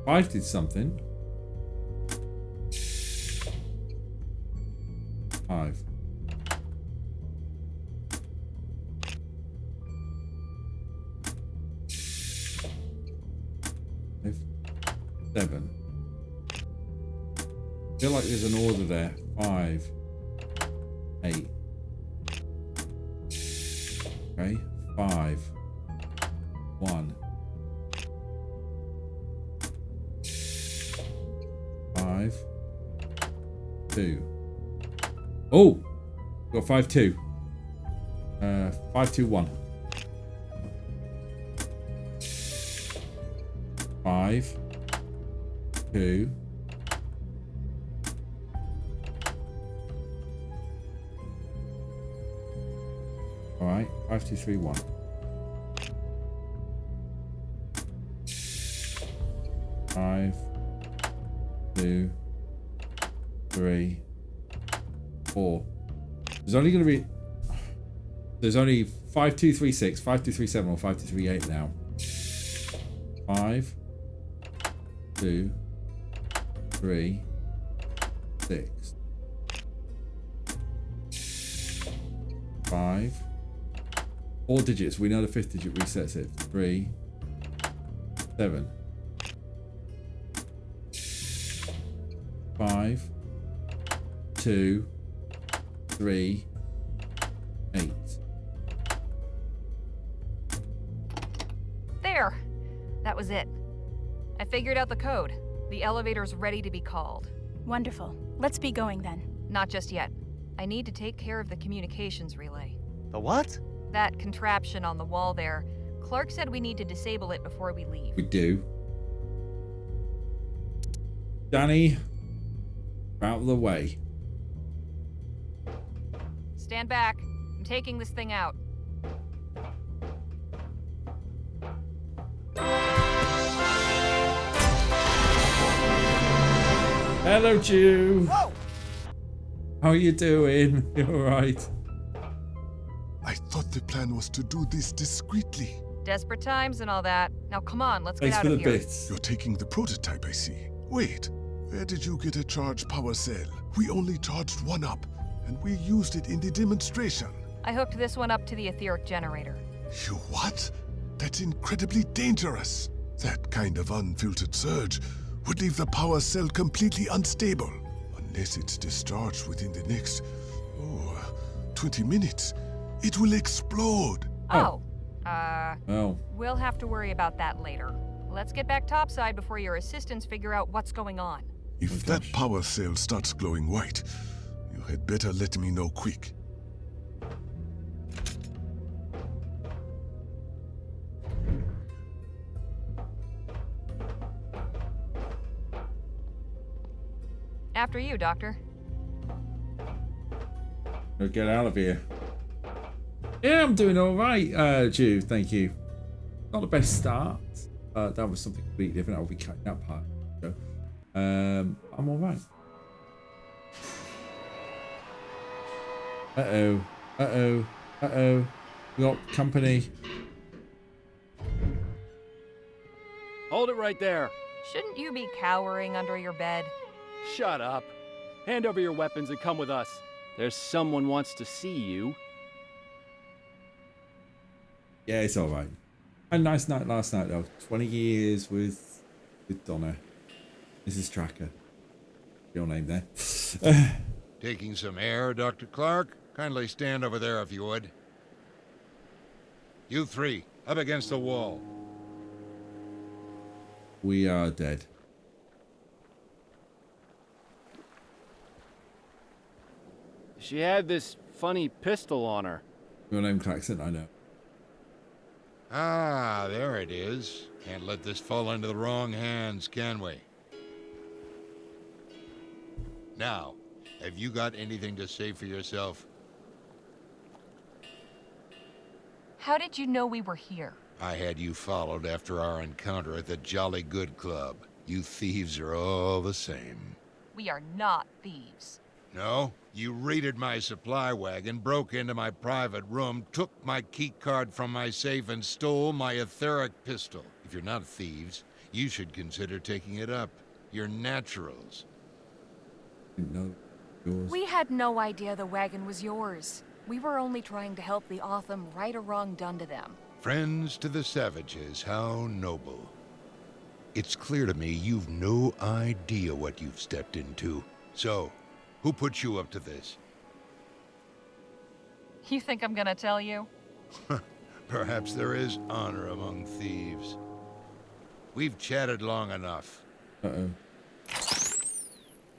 Five did something. 5. 7. I feel like there's an order there. 5. 8. Okay. 5. 1. 5. 2. Oh! Got 5, 2. 5, 2, 1. 5. 2. Alright, 5, 2, 3, 1. 5, 2, 3, 4. There's only going to be... There's only 5, 2, 3, 6, 5, 2, 3, 7, or 5, 2, 3, 8 now. 5, 2, 3, 6. 5. 4 digits. We know the 5th digit resets it. 3, 7. 5, 2, 3, 8. There! That was it. I figured out the code. The elevator's ready to be called. Wonderful. Let's be going then. Not just yet. I need to take care of the communications relay. The what? That contraption on the wall there. Clark said we need to disable it before we leave. We do. Danny, out of the way. Stand back. I'm taking this thing out. Hello, Jew. How are you doing? You alright? I thought the plan was to do this discreetly. Desperate times and all that. Now come on, let's Thanks get for out the of here. bits. You're taking the prototype, I see. Wait, where did you get a charged power cell? We only charged one up, and we used it in the demonstration. I hooked this one up to the etheric generator. You what? That's incredibly dangerous. That kind of unfiltered surge would leave the power cell completely unstable. Unless it's discharged within the next, 20 minutes. It will explode. Oh. Oh. We'll have to worry about that later. Let's get back topside before your assistants figure out what's going on. If that power cell starts glowing white, you had better let me know quick. After you, Doctor. We'll get out of here. Yeah, I'm doing alright, Jew, thank you. Not the best start. That was something completely different. I'll be cutting that part. So, I'm alright. Uh-oh. Uh-oh. Uh-oh. We got company. Hold it right there. Shouldn't you be cowering under your bed? Shut up. Hand over your weapons and come with us. There's someone wants to see you. Yeah, it's alright. A nice night last night though. 20 years with Donna. Mrs. Tracker. Your name there. Taking some air, Dr. Clark? Kindly stand over there if you would. You three, up against the wall. We are dead. She had this funny pistol on her. Your name Claxon, I know. Ah, there it is. Can't let this fall into the wrong hands, can we? Now, have you got anything to say for yourself? How did you know we were here? I had you followed after our encounter at the Jolly Good Club. You thieves are all the same. We are not thieves. No? You raided my supply wagon, broke into my private room, took my key card from my safe, and stole my etheric pistol. If you're not thieves, you should consider taking it up. You're naturals. No, yours. We had no idea the wagon was yours. We were only trying to help the Otham right a wrong done to them. Friends to the savages, how noble. It's clear to me you've no idea what you've stepped into. So, who put you up to this? You think I'm gonna tell you? Perhaps there is honor among thieves. We've chatted long enough. Uh-oh.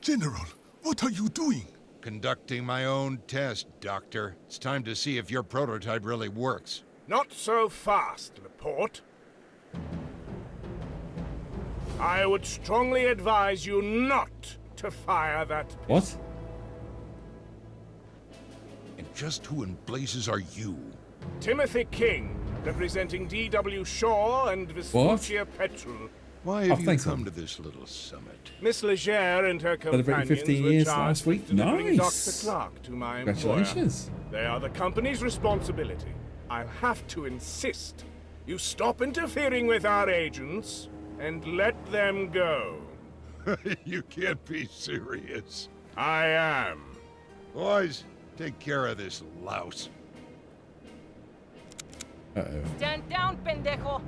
General, what are you doing? Conducting my own test, Doctor. It's time to see if your prototype really works. Not so fast, Laporte. I would strongly advise you not to fire that pistol. What? And just who in blazes are you? Timothy King, representing D.W. Shaw and Vespuccia Petrel. Why have you come to this little summit? Miss Legere and her companions 15 were years charged last week. with delivering Nice. Dr. Clark to my Congratulations. employer. They are the company's responsibility. I'll have to insist you stop interfering with our agents and let them go. You can't be serious. I am. Boys, take care of this louse. Uh-oh. Stand down, pendejo!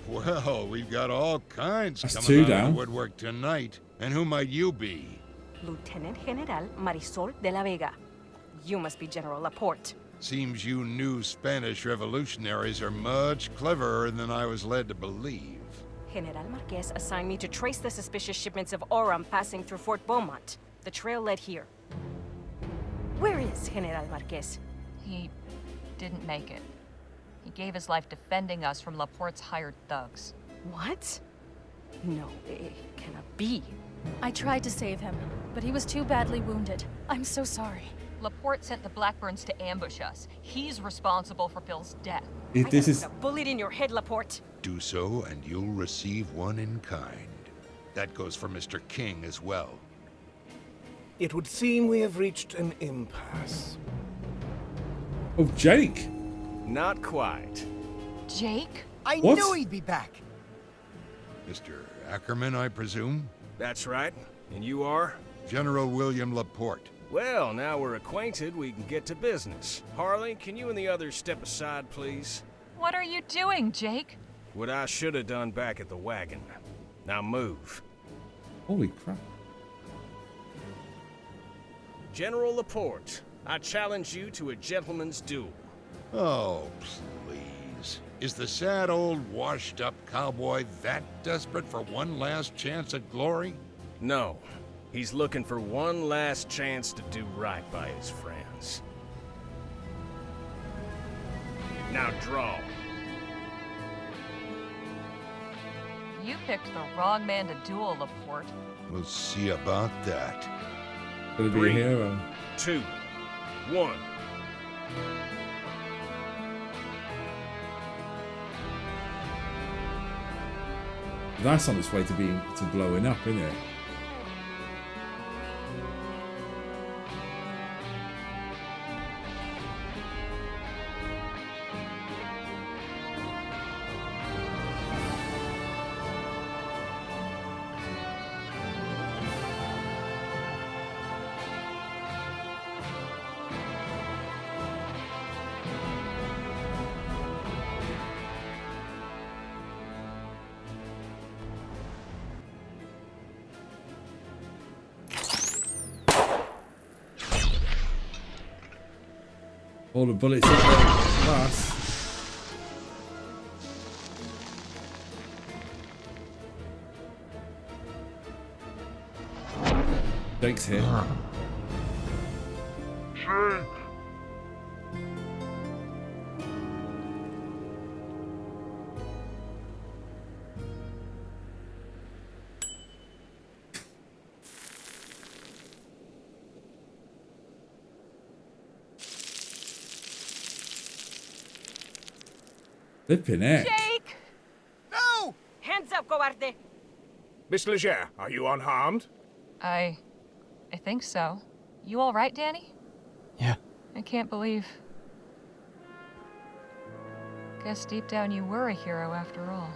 Well, we've got all kinds That's coming two out of down. the woodwork tonight. And who might you be? Lieutenant General Marisol de la Vega. You must be General Laporte. Seems you new Spanish revolutionaries are much cleverer than I was led to believe. General Marquez assigned me to trace the suspicious shipments of Aurum passing through Fort Beaumont. The trail led here. Where is General Marquez? He didn't make it. He gave his life defending us from Laporte's hired thugs. What? No, it cannot be. I tried to save him, but he was too badly wounded. I'm so sorry. Laporte sent the Blackburns to ambush us. He's responsible for Phil's death. This is A bullet in your head, Laporte. Do so, and you'll receive one in kind. That goes for Mr. King as well. It would seem we have reached an impasse. Oh, Jake! Not quite. Jake? I What? knew he'd be back. Mr. Ackerman, I presume? That's right. And you are? General William Laporte. Well, now we're acquainted, we can get to business. Harley, can you and the others step aside, please? What are you doing, Jake? What I should have done back at the wagon. Now move. Holy crap. General Laporte, I challenge you to a gentleman's duel. Oh, please. Is the sad old washed-up cowboy that desperate for one last chance at glory? No. He's looking for one last chance to do right by his friends. Now draw. You picked the wrong man to duel, Laporte. We'll see about that. Gonna be a 3, hero. 2, 1. That's on its way to blowing up, isn't it? All the bullets in the glass. Jake's here. Flipping heck. Jake! No! Hands up, cobarde! Miss Leger, are you unharmed? I think so. You all right, Danny? Yeah. I can't believe. Guess deep down you were a hero after all.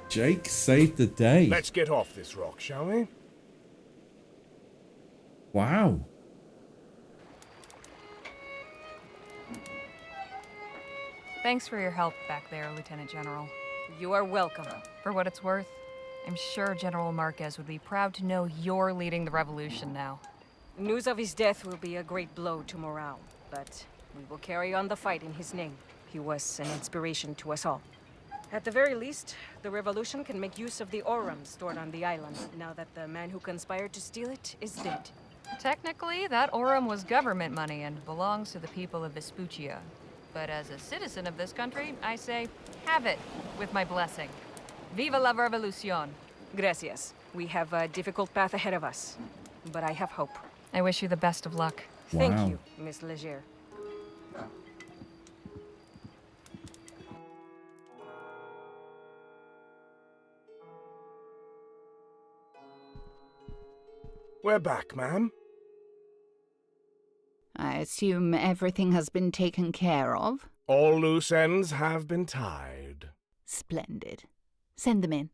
Jake saved the day. Let's get off this rock, shall we? Wow. Thanks for your help back there, Lieutenant General. You are welcome. For what it's worth, I'm sure General Marquez would be proud to know you're leading the revolution now. News of his death will be a great blow to morale, but we will carry on the fight in his name. He was an inspiration to us all. At the very least, the revolution can make use of the aurum stored on the island, now that the man who conspired to steal it is dead. Technically, that aurum was government money and belongs to the people of Vespuccia. But as a citizen of this country, I say, have it, with my blessing. Viva la revolucion. Gracias. We have a difficult path ahead of us, but I have hope. I wish you the best of luck. Thank you, Miss Leger. We're back, ma'am. I assume everything has been taken care of? All loose ends have been tied. Splendid. Send them in.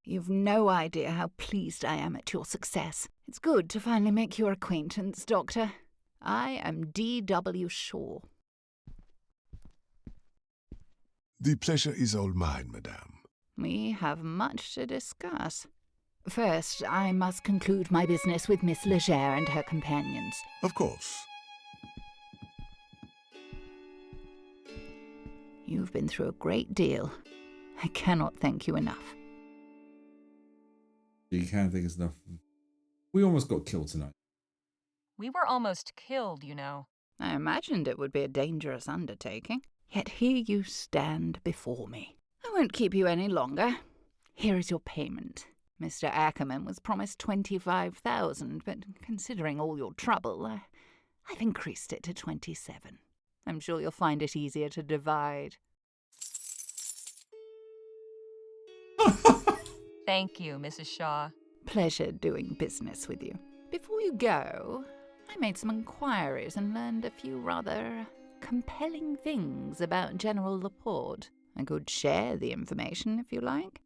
You've no idea how pleased I am at your success. It's good to finally make your acquaintance, Doctor. I am D.W. Shaw. The pleasure is all mine, madame. We have much to discuss. First, I must conclude my business with Miss Leger and her companions. Of course. You've been through a great deal. I cannot thank you enough. You can't think it's enough. We almost got killed tonight. We were almost killed, you know. I imagined it would be a dangerous undertaking. Yet here you stand before me. I won't keep you any longer. Here is your payment. Mr. Ackerman was promised 25,000, but considering all your trouble, I've increased it to 27. I'm sure you'll find it easier to divide. Thank you, Mrs. Shaw. Pleasure doing business with you. Before you go, I made some inquiries and learned a few rather compelling things about General Laporte. I could share the information if you like.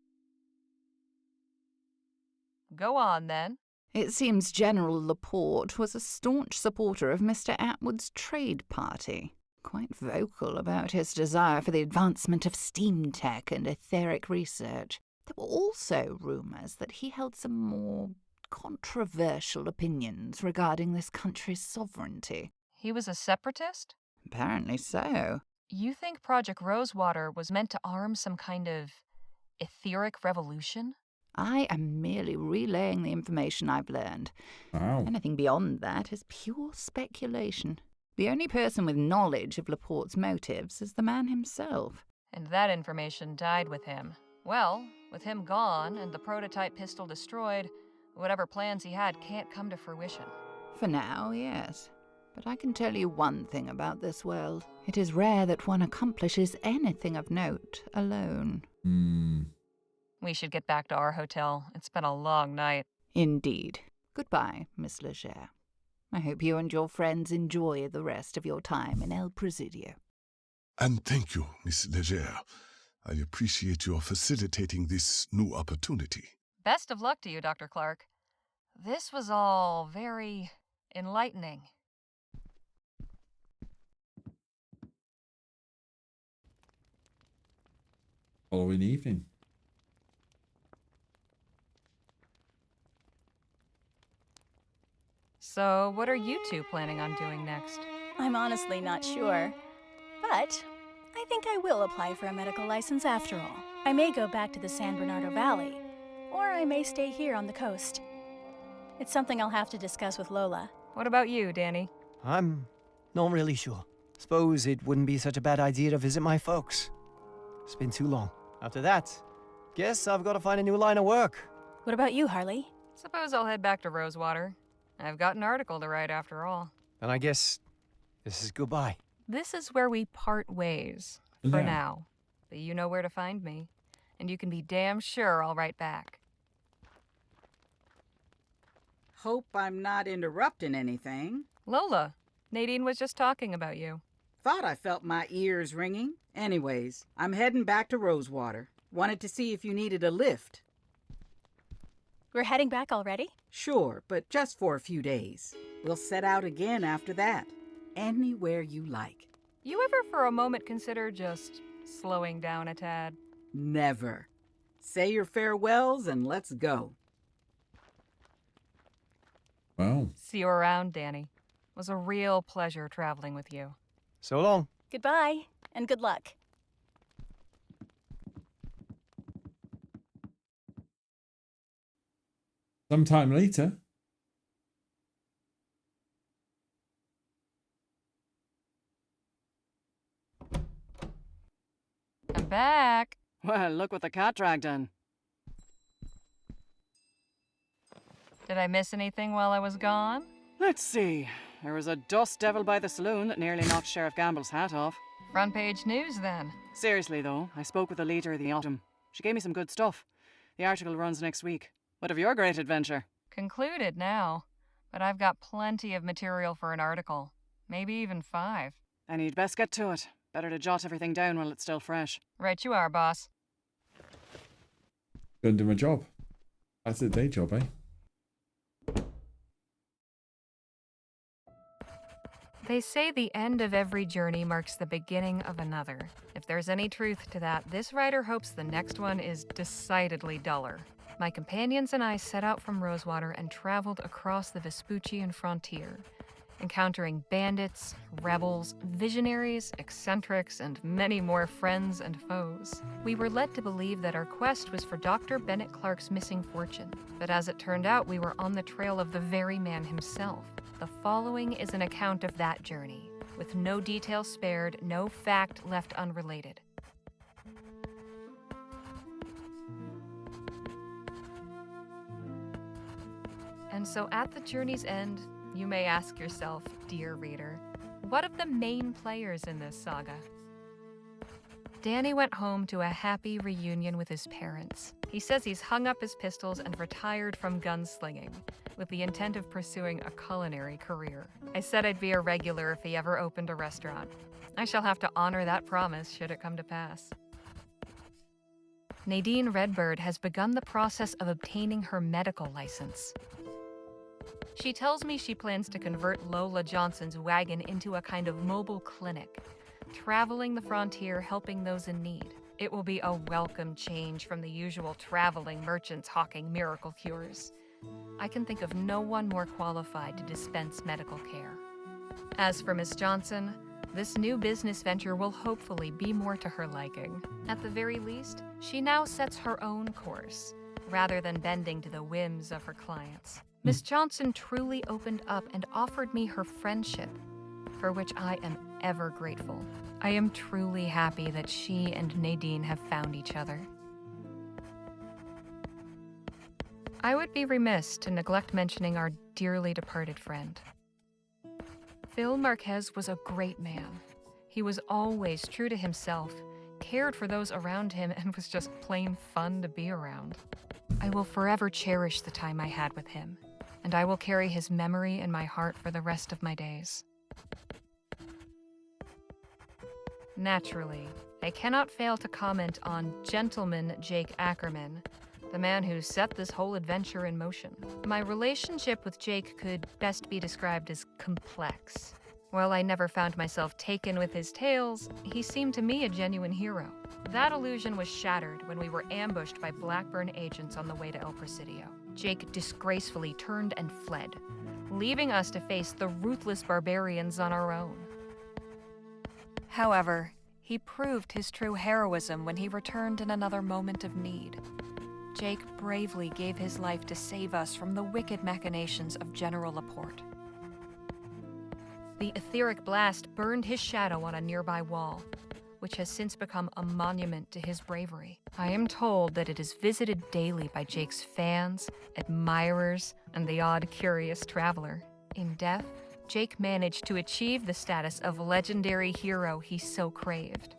Go on, then. It seems General Laporte was a staunch supporter of Mr. Atwood's trade party, quite vocal about his desire for the advancement of steam tech and etheric research. There were also rumours that he held some more controversial opinions regarding this country's sovereignty. He was a separatist? Apparently so. You think Project Rosewater was meant to arm some kind of etheric revolution? I am merely relaying the information I've learned. Wow. Anything beyond that is pure speculation. The only person with knowledge of Laporte's motives is the man himself. And that information died with him. Well, with him gone and the prototype pistol destroyed, whatever plans he had can't come to fruition. For now, yes. But I can tell you one thing about this world. It is rare that one accomplishes anything of note alone. We should get back to our hotel. It's been a long night. Indeed. Goodbye, Miss Leger. I hope you and your friends enjoy the rest of your time in El Presidio. And thank you, Miss Leger. I appreciate your facilitating this new opportunity. Best of luck to you, Dr. Clark. This was all very enlightening. Following evening. So, what are you two planning on doing next? I'm honestly not sure. But I think I will apply for a medical license after all. I may go back to the San Bernardo Valley, or I may stay here on the coast. It's something I'll have to discuss with Lola. What about you, Danny? I'm not really sure. Suppose it wouldn't be such a bad idea to visit my folks. It's been too long. After that, guess I've got to find a new line of work. What about you, Harley? Suppose I'll head back to Rosewater. I've got an article to write after all. And I guess this is goodbye. This is where we part ways, for now. But you know where to find me. And you can be damn sure I'll write back. Hope I'm not interrupting anything. Lola, Nadine was just talking about you. Thought I felt my ears ringing. Anyways, I'm heading back to Rosewater. Wanted to see if you needed a lift. We're heading back already? Sure, but just for a few days. We'll set out again after that. Anywhere you like. You ever for a moment consider just slowing down a tad? Never. Say your farewells and let's go. Wow. See you around, Danny. It was a real pleasure traveling with you. So long. Goodbye, and good luck. Sometime later. I'm back. Well, look what the cat dragged in. Did I miss anything while I was gone? Let's see. There was a dust devil by the saloon that nearly knocked Sheriff Gamble's hat off. Front page news, then. Seriously, though, I spoke with the leader of the Autumn. She gave me some good stuff. The article runs next week. What of your great adventure? Concluded now. But I've got plenty of material for an article. Maybe even 5. Then you'd best get to it. Better to jot everything down while it's still fresh. Right you are, boss. Gonna do my job. That's a day job, eh? They say the end of every journey marks the beginning of another. If there's any truth to that, this writer hopes the next one is decidedly duller. My companions and I set out from Rosewater and traveled across the Vespuccian frontier, encountering bandits, rebels, visionaries, eccentrics, and many more friends and foes. We were led to believe that our quest was for Dr. Bennett Clark's missing fortune, but as it turned out, we were on the trail of the very man himself. The following is an account of that journey, with no detail spared, no fact left unrelated. And so at the journey's end, you may ask yourself, dear reader, What of the main players in this saga? Danny went home to a happy reunion with his parents. He says he's hung up his pistols and retired from gunslinging, with the intent of pursuing a culinary career. I said I'd be a regular if he ever opened a restaurant. I shall have to honor that promise should it come to pass. Nadine Redbird has begun the process of obtaining her medical license. She tells me she plans to convert Lola Johnson's wagon into a kind of mobile clinic, traveling the frontier helping those in need. It will be a welcome change from the usual traveling merchants hawking miracle cures. I can think of no one more qualified to dispense medical care. As for Miss Johnson, this new business venture will hopefully be more to her liking. At the very least, she now sets her own course, rather than bending to the whims of her clients. Miss Johnson truly opened up and offered me her friendship, for which I am ever grateful. I am truly happy that she and Nadine have found each other. I would be remiss to neglect mentioning our dearly departed friend. Phil Marquez was a great man. He was always true to himself, cared for those around him, and was just plain fun to be around. I will forever cherish the time I had with him, and I will carry his memory in my heart for the rest of my days. Naturally, I cannot fail to comment on Gentleman Jake Ackerman, the man who set this whole adventure in motion. My relationship with Jake could best be described as complex. While I never found myself taken with his tales, he seemed to me a genuine hero. That illusion was shattered when we were ambushed by Blackburn agents on the way to El Presidio. Jake disgracefully turned and fled, leaving us to face the ruthless barbarians on our own. However, he proved his true heroism when he returned in another moment of need. Jake bravely gave his life to save us from the wicked machinations of General Laporte. The etheric blast burned his shadow on a nearby wall, which has since become a monument to his bravery. I am told that it is visited daily by Jake's fans, admirers, and the odd curious traveler. In death, Jake managed to achieve the status of legendary hero he so craved.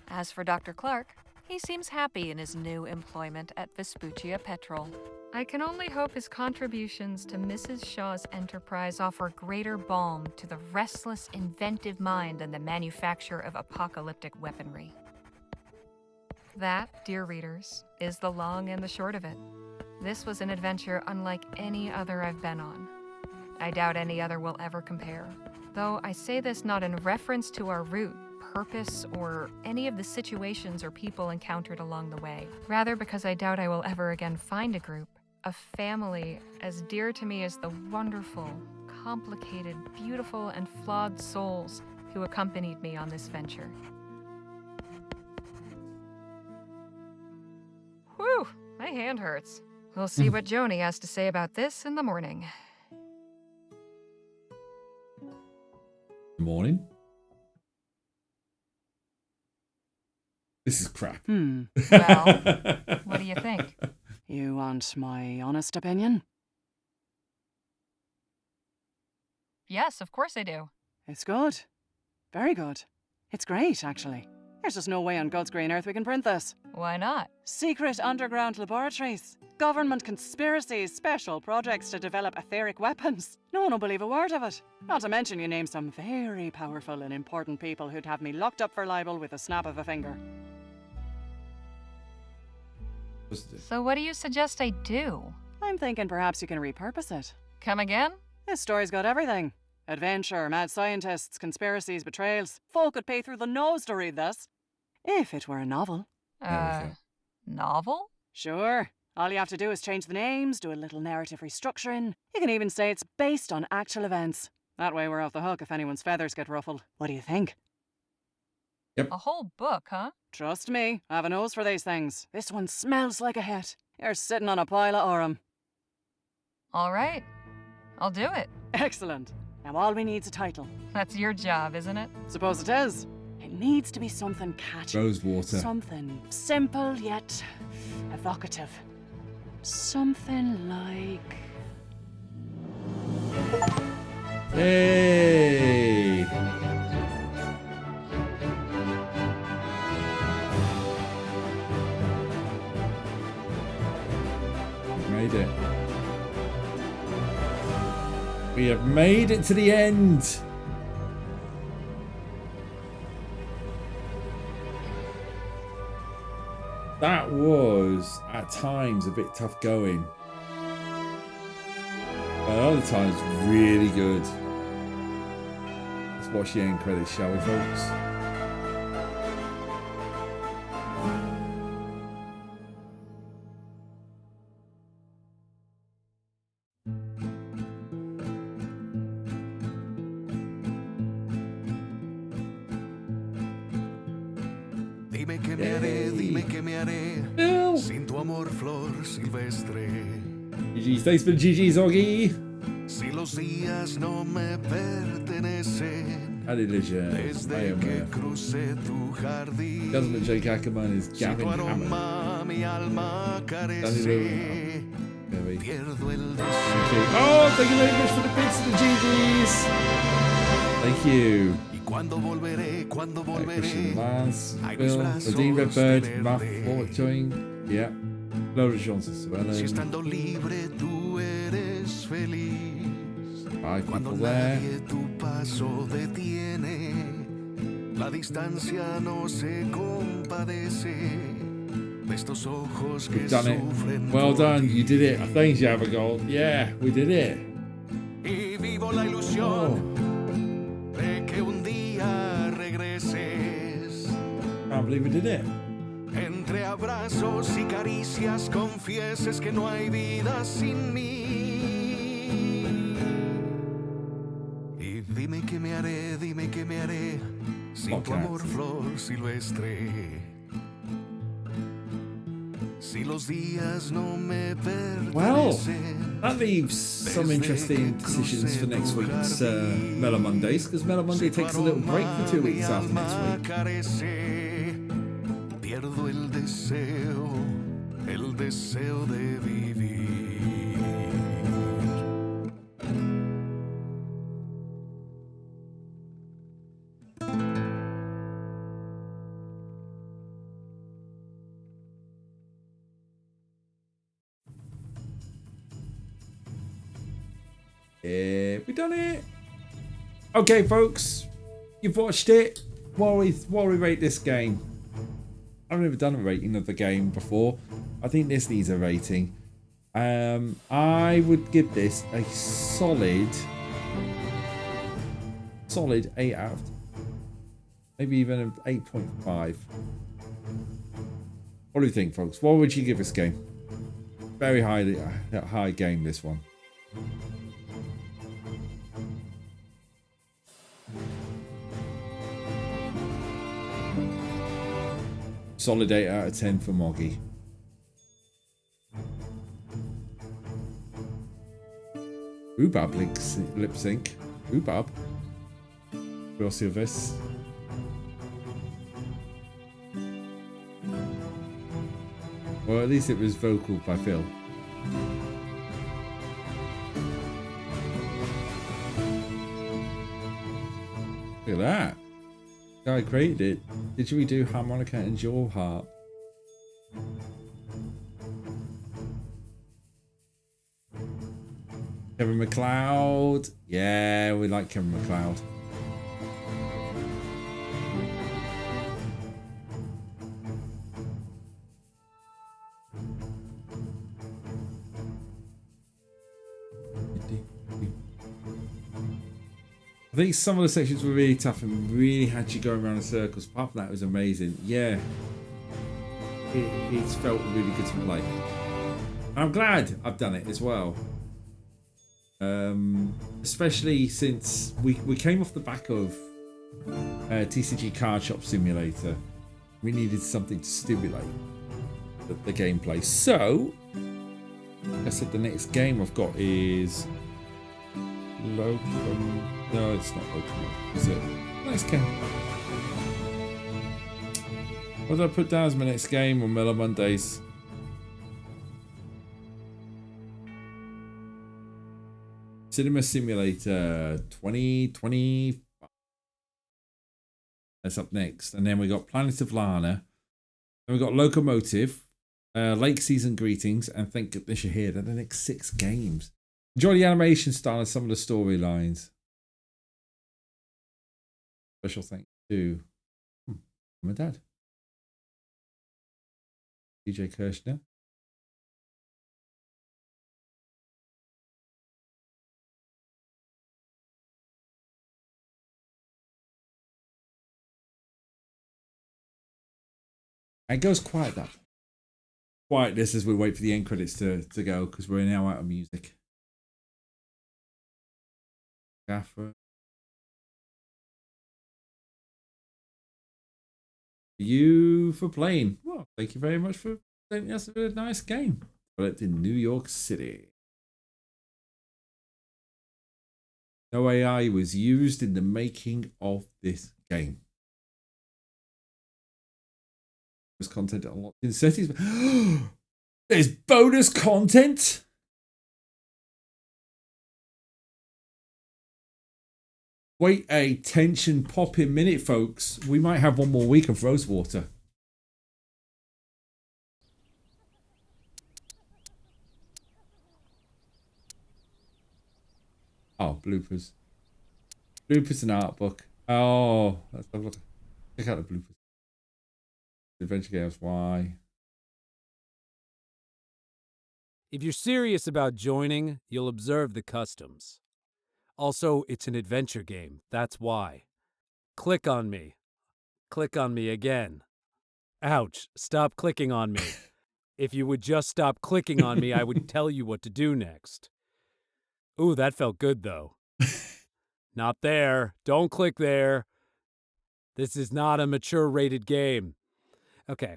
As for Dr. Clark, he seems happy in his new employment at Vespuccia Petrol. I can only hope his contributions to Mrs. Shaw's enterprise offer greater balm to the restless, inventive mind than the manufacture of apocalyptic weaponry. That, dear readers, is the long and the short of it. This was an adventure unlike any other I've been on. I doubt any other will ever compare. Though I say this not in reference to our route, purpose, or any of the situations or people encountered along the way. Rather because I doubt I will ever again find a group, a family as dear to me as the wonderful, complicated, beautiful, and flawed souls who accompanied me on this venture. Whew, my hand hurts. We'll see what Joni has to say about this in the morning. Morning. This is crap. Well, what do you think? You want my honest opinion? Yes, of course I do. It's good. Very good. It's great, actually. There's just no way on God's green earth we can print this. Why not? Secret underground laboratories, government conspiracies, special projects to develop etheric weapons. No one will believe a word of it. Not to mention you name some very powerful and important people who'd have me locked up for libel with a snap of a finger. So what do you suggest I do? I'm thinking perhaps you can repurpose it. Come again? This story's got everything. Adventure, mad scientists, conspiracies, betrayals. Folk would pay through the nose to read this. If it were a novel. Novel? Sure. All you have to do is change the names, do a little narrative restructuring. You can even say it's based on actual events. That way we're off the hook if anyone's feathers get ruffled. What do you think? Yep. A whole book, huh? Trust me, I have a nose for these things. This one smells like a hit. You're sitting on a pile of aurum. All right. I'll do it. Excellent. Now all we need's a title. That's your job, isn't it? Suppose it is. It needs to be something catchy. Rosewater. Something simple yet evocative. Something like... Hey! We have made it to the end. That was, at times, a bit tough going. But other times, really good. Let's watch the end credits, shall we, folks? Dime que me haré, dime que me haré sin tu amor, flor silvestre. GG's, thanks for the GG's, Oggy. Si los días no me pertenecen. Desde que crucé tu jardín. Government Jake Ackerman is Gavin Hammond. Mi alma carece. Pierdo el deseo. Oh, thank you very much for the bits and the GG's. Thank you. Cuando volveré, cuando volveré. Lance, Bill, Nadine Redbird, Matt Fortuin, yeah. Laura Johnson, Savannah. Si estando libre tú eres feliz. 5 Cuando people there. nadie tu paso detiene, la distancia no se compadece de estos ojos que We've done sufren. it. Well done, you did it. Thanks, Javagold. Yeah, we did it. Y vivo la ilusión de que un día regreses. Can't believe we did it. Entre abrazos y caricias confieses que no hay vida sin mí. Y dime que me haré, dime que me haré sin tu amor, flor silvestre. Si los días no me pertenecen. Well, that leaves some interesting decisions for next week's Mellow Mondays, because Mellow Monday takes a little break for 2 weeks after next week. Pierdo el deseo de vivir. Yeah, we done it. Okay, folks, you've watched it. While we rate this game, I've never done a rating of the game before. I think this needs a rating. I would give this a solid 8 out of 10. Maybe even an 8.5. What do you think, folks? What would you give this game? Very high game, this one. Solid 8 out of 10 for Moggy. Rhubarb lip sync. Rhubarb. We'll see this. Well, at least it was vocal by Phil. Look at that. The guy created it. Did we do harmonica and jaw harp? Kevin MacLeod. Yeah, we like Kevin MacLeod. I think some of the sections were really tough and really had you going around in circles. Apart from that, it was amazing. Yeah, it's felt really good to play. And I'm glad I've done it as well. Especially since we came off the back of TCG Card Shop Simulator. We needed something to stimulate the gameplay. So, like I said, the next game I've got is No, it's not Pokemon, is it? Next game. What did I put down as my next game on Mellow Mondays? Cinema Simulator 2025. That's up next. And then we got Planet of Lana. Then we got Locomotive, Lake Season Greetings, and Thank Goodness You're Here. They're the next 6 games. Enjoy the animation style and some of the storylines. Special thanks to my dad, DJ Kirshner. It goes quiet that. Quiet this as we wait for the end credits to go because we're now out of music. Gaffer. You for playing. Well, thank you very much for sending us a nice game. But in New York City. No AI was used in the making of this game. There's content unlocked in settings. There's bonus content. Wait a tension popping minute, folks. We might have one more week of Rosewater. Oh, bloopers. Bloopers and art book. Oh, let's have a look. Check out the bloopers. Adventure games, why? If you're serious about joining, you'll observe the customs. Also, it's an adventure game. That's why. Click on me. Click on me again. Ouch. Stop clicking on me. If you would just stop clicking on me, I would tell you what to do next. Ooh, that felt good, though. Not there. Don't click there. This is not a mature-rated game. Okay.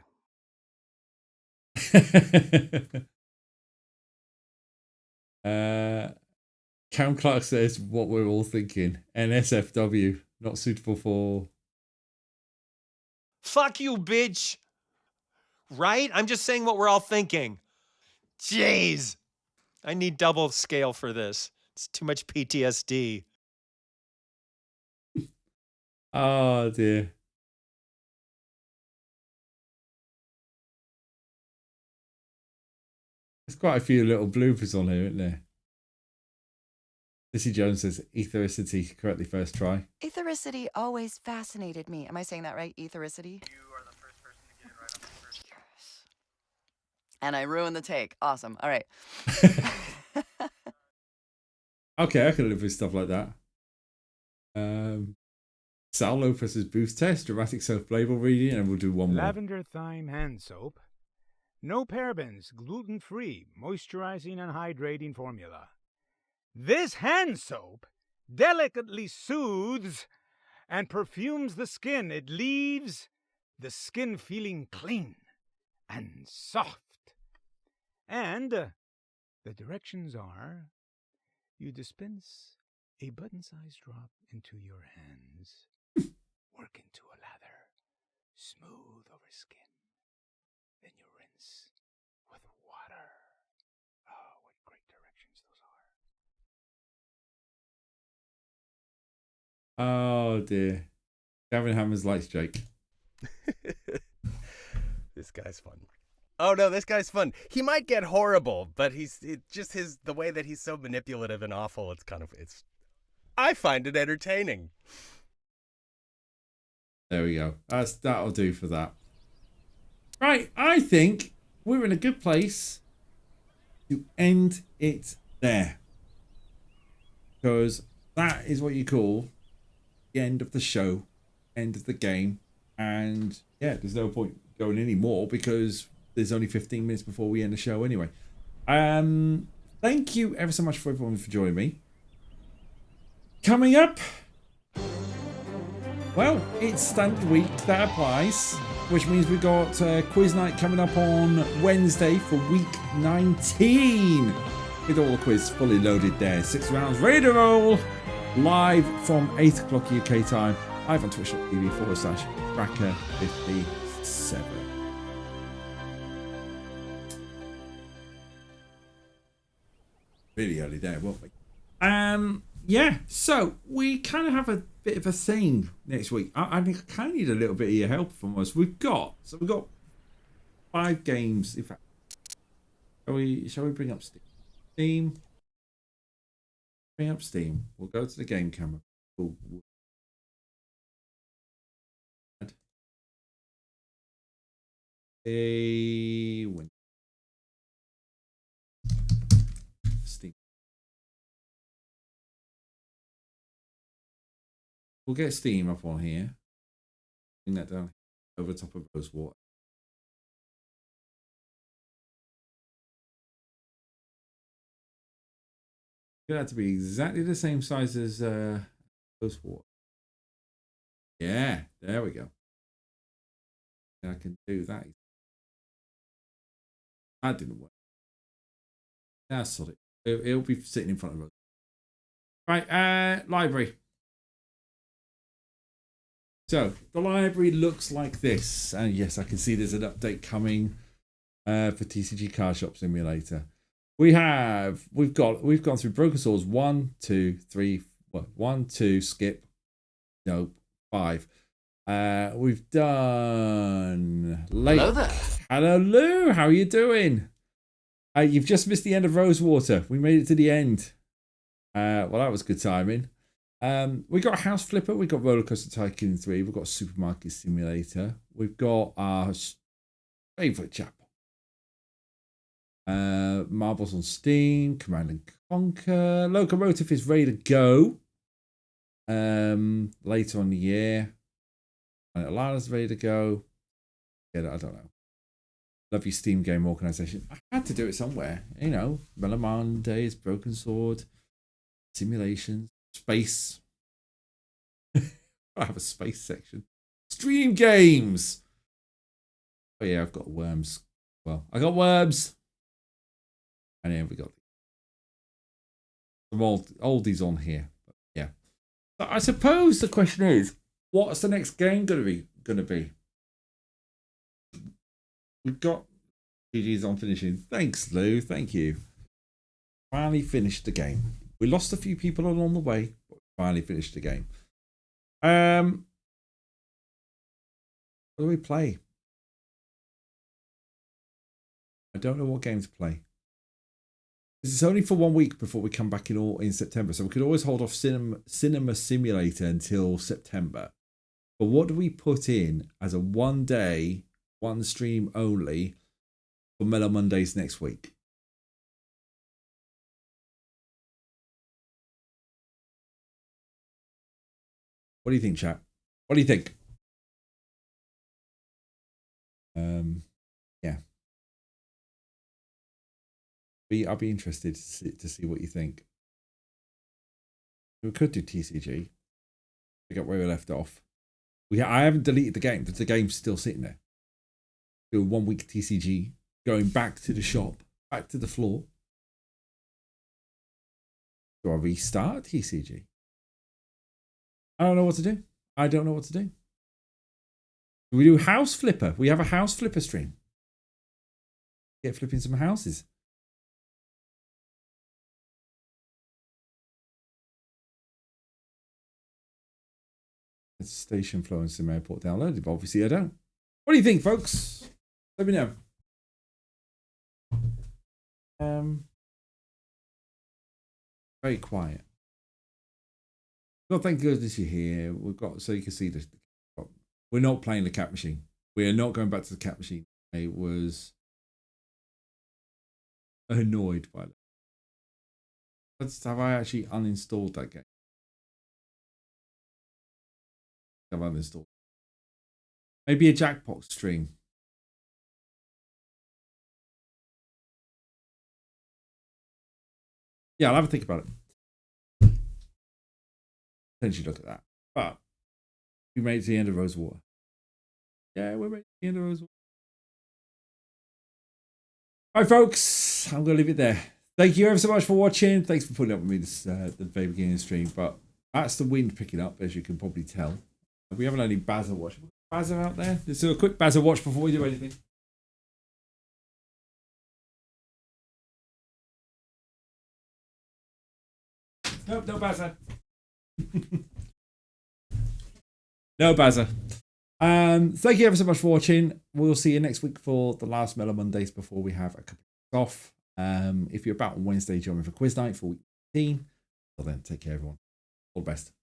Cam Clark says what we're all thinking. NSFW, not suitable for... Fuck you, bitch. Right? I'm just saying what we're all thinking. Jeez. I need double scale for this. It's too much PTSD. Oh, dear. There's quite a few little bloopers on here, isn't there? Lissy Jones says, ethericity, correctly first try. Ethericity always fascinated me. Am I saying that right? Ethericity? You are the first person to get it right on the first try. Yes. And I ruined the take. Awesome. All right. Okay, I can live with stuff like that. Sal Lopez's booth test, dramatic self-label reading, and we'll do one more. Lavender thyme hand soap. No parabens, gluten-free, moisturizing and hydrating formula. This hand soap delicately soothes and perfumes the skin. It leaves the skin feeling clean and soft. And the directions are, you dispense a button-sized drop into your hands, work into a lather, smooth over skin. Then you rinse with water. Oh, what great directions those are. Oh, dear. Gavin Hammers likes Jake. This guy's fun. Oh no, this guy's fun. He might get horrible, but the way that he's so manipulative and awful. I find it entertaining. There we go. That'll do for that. Right, I think we're in a good place to end it there. Because that is what you call the end of the show, end of the game. And yeah, there's no point going any more because there's only 15 minutes before we end the show anyway. Thank you ever so much for everyone for joining me. Coming up, well, it's standard week that applies, which means we've got quiz night coming up on Wednesday for week 19 with all the quiz fully loaded there. 6 rounds ready to roll live from 8 o'clock UK time, live on twitch.tv/Tracker57. Really early there, won't we? Yeah, so we kind of have a bit of a thing next week. I think I kind of need a little bit of your help from us. We've got 5 games. In fact, shall we bring up Steam? Bring up Steam. We'll go to the game camera. We'll add a win. Steam. We'll get Steam up on here. Bring that down over top of Rosewater. Gonna have to be exactly the same size as Rosewater. Yeah, there we go. I can do that. That didn't work. That's solid. It'll be sitting in front of us. Right, library. So the library looks like this, and yes, I can see there's an update coming for TCG Card Shop Simulator. We've gone through Broken Swords 1, 2, 3, 1, 2, skip. No, 5. We've done late. Hello there. Hello, Lou. How are you doing? You've just missed the end of Rosewater. We made it to the end. Well, that was good timing. We got House Flipper. We got Roller Coaster Tycoon 3. We've got Supermarket Simulator. We've got our favorite chap. Marbles on Steam. Command and Conquer. Locomotive is ready to go. Later on in the year. And Alana's ready to go. Yeah, I don't know. Love your Steam game organization. I had to do it somewhere. You know, Mellow Mondays, Broken Sword, Simulations, Space. I have a space section. Stream games. Oh yeah, I've got worms. Well, I got worms. And then we got some oldies on here. But yeah. So I suppose the question is, what's the next game gonna be? We've got GG's on finishing. Thanks, Lou. Thank you. Finally finished the game. We lost a few people along the way, but we finally finished the game. What do we play? I don't know what game to play. It's only for 1 week before we come back in September, so we could always hold off Cinema Simulator until September. But what do we put in as a 1 day, 1 stream only for Mellow Mondays next week? What do you think, chat? What do you think? Yeah. I'll be interested to see what you think. We could do TCG. Pick up where we left off. I haven't deleted the game, but the game's still sitting there. Do a 1 week TCG, going back to the shop, back to the floor. Do I restart TCG? I don't know what to do. I don't know what to do. We do House Flipper. We have a House Flipper stream. Get flipping some houses. It's Station Flow and Sim Airport downloaded, but obviously I don't. What do you think, folks? Let me know. Very quiet. Well, thank goodness you're here. We've got, so you can see this. We're not playing the Cat Machine. We are not going back to the Cat Machine. I was annoyed by that. Have I actually uninstalled that game? I've uninstalled. Maybe a jackpot stream. Yeah, I'll have a think about it. Potentially look at that. But we made it to the end of Rosewater. Yeah, we're made to the end of Rosewater. All right, folks, I'm going to leave it there. Thank you ever so much for watching. Thanks for putting up with me this the very beginning of the stream. But that's the wind picking up, as you can probably tell. We haven't any Bazza watch. Bazza out there? Let's do a quick Bazza watch before we do anything. Nope, no Bazza. No Bazza. Thank you ever so much for watching. We'll see you next week for the last Mellow Mondays before we have a couple of off. If you're about on Wednesday, join me for quiz night for week 15. Till then, take care, everyone. All the best.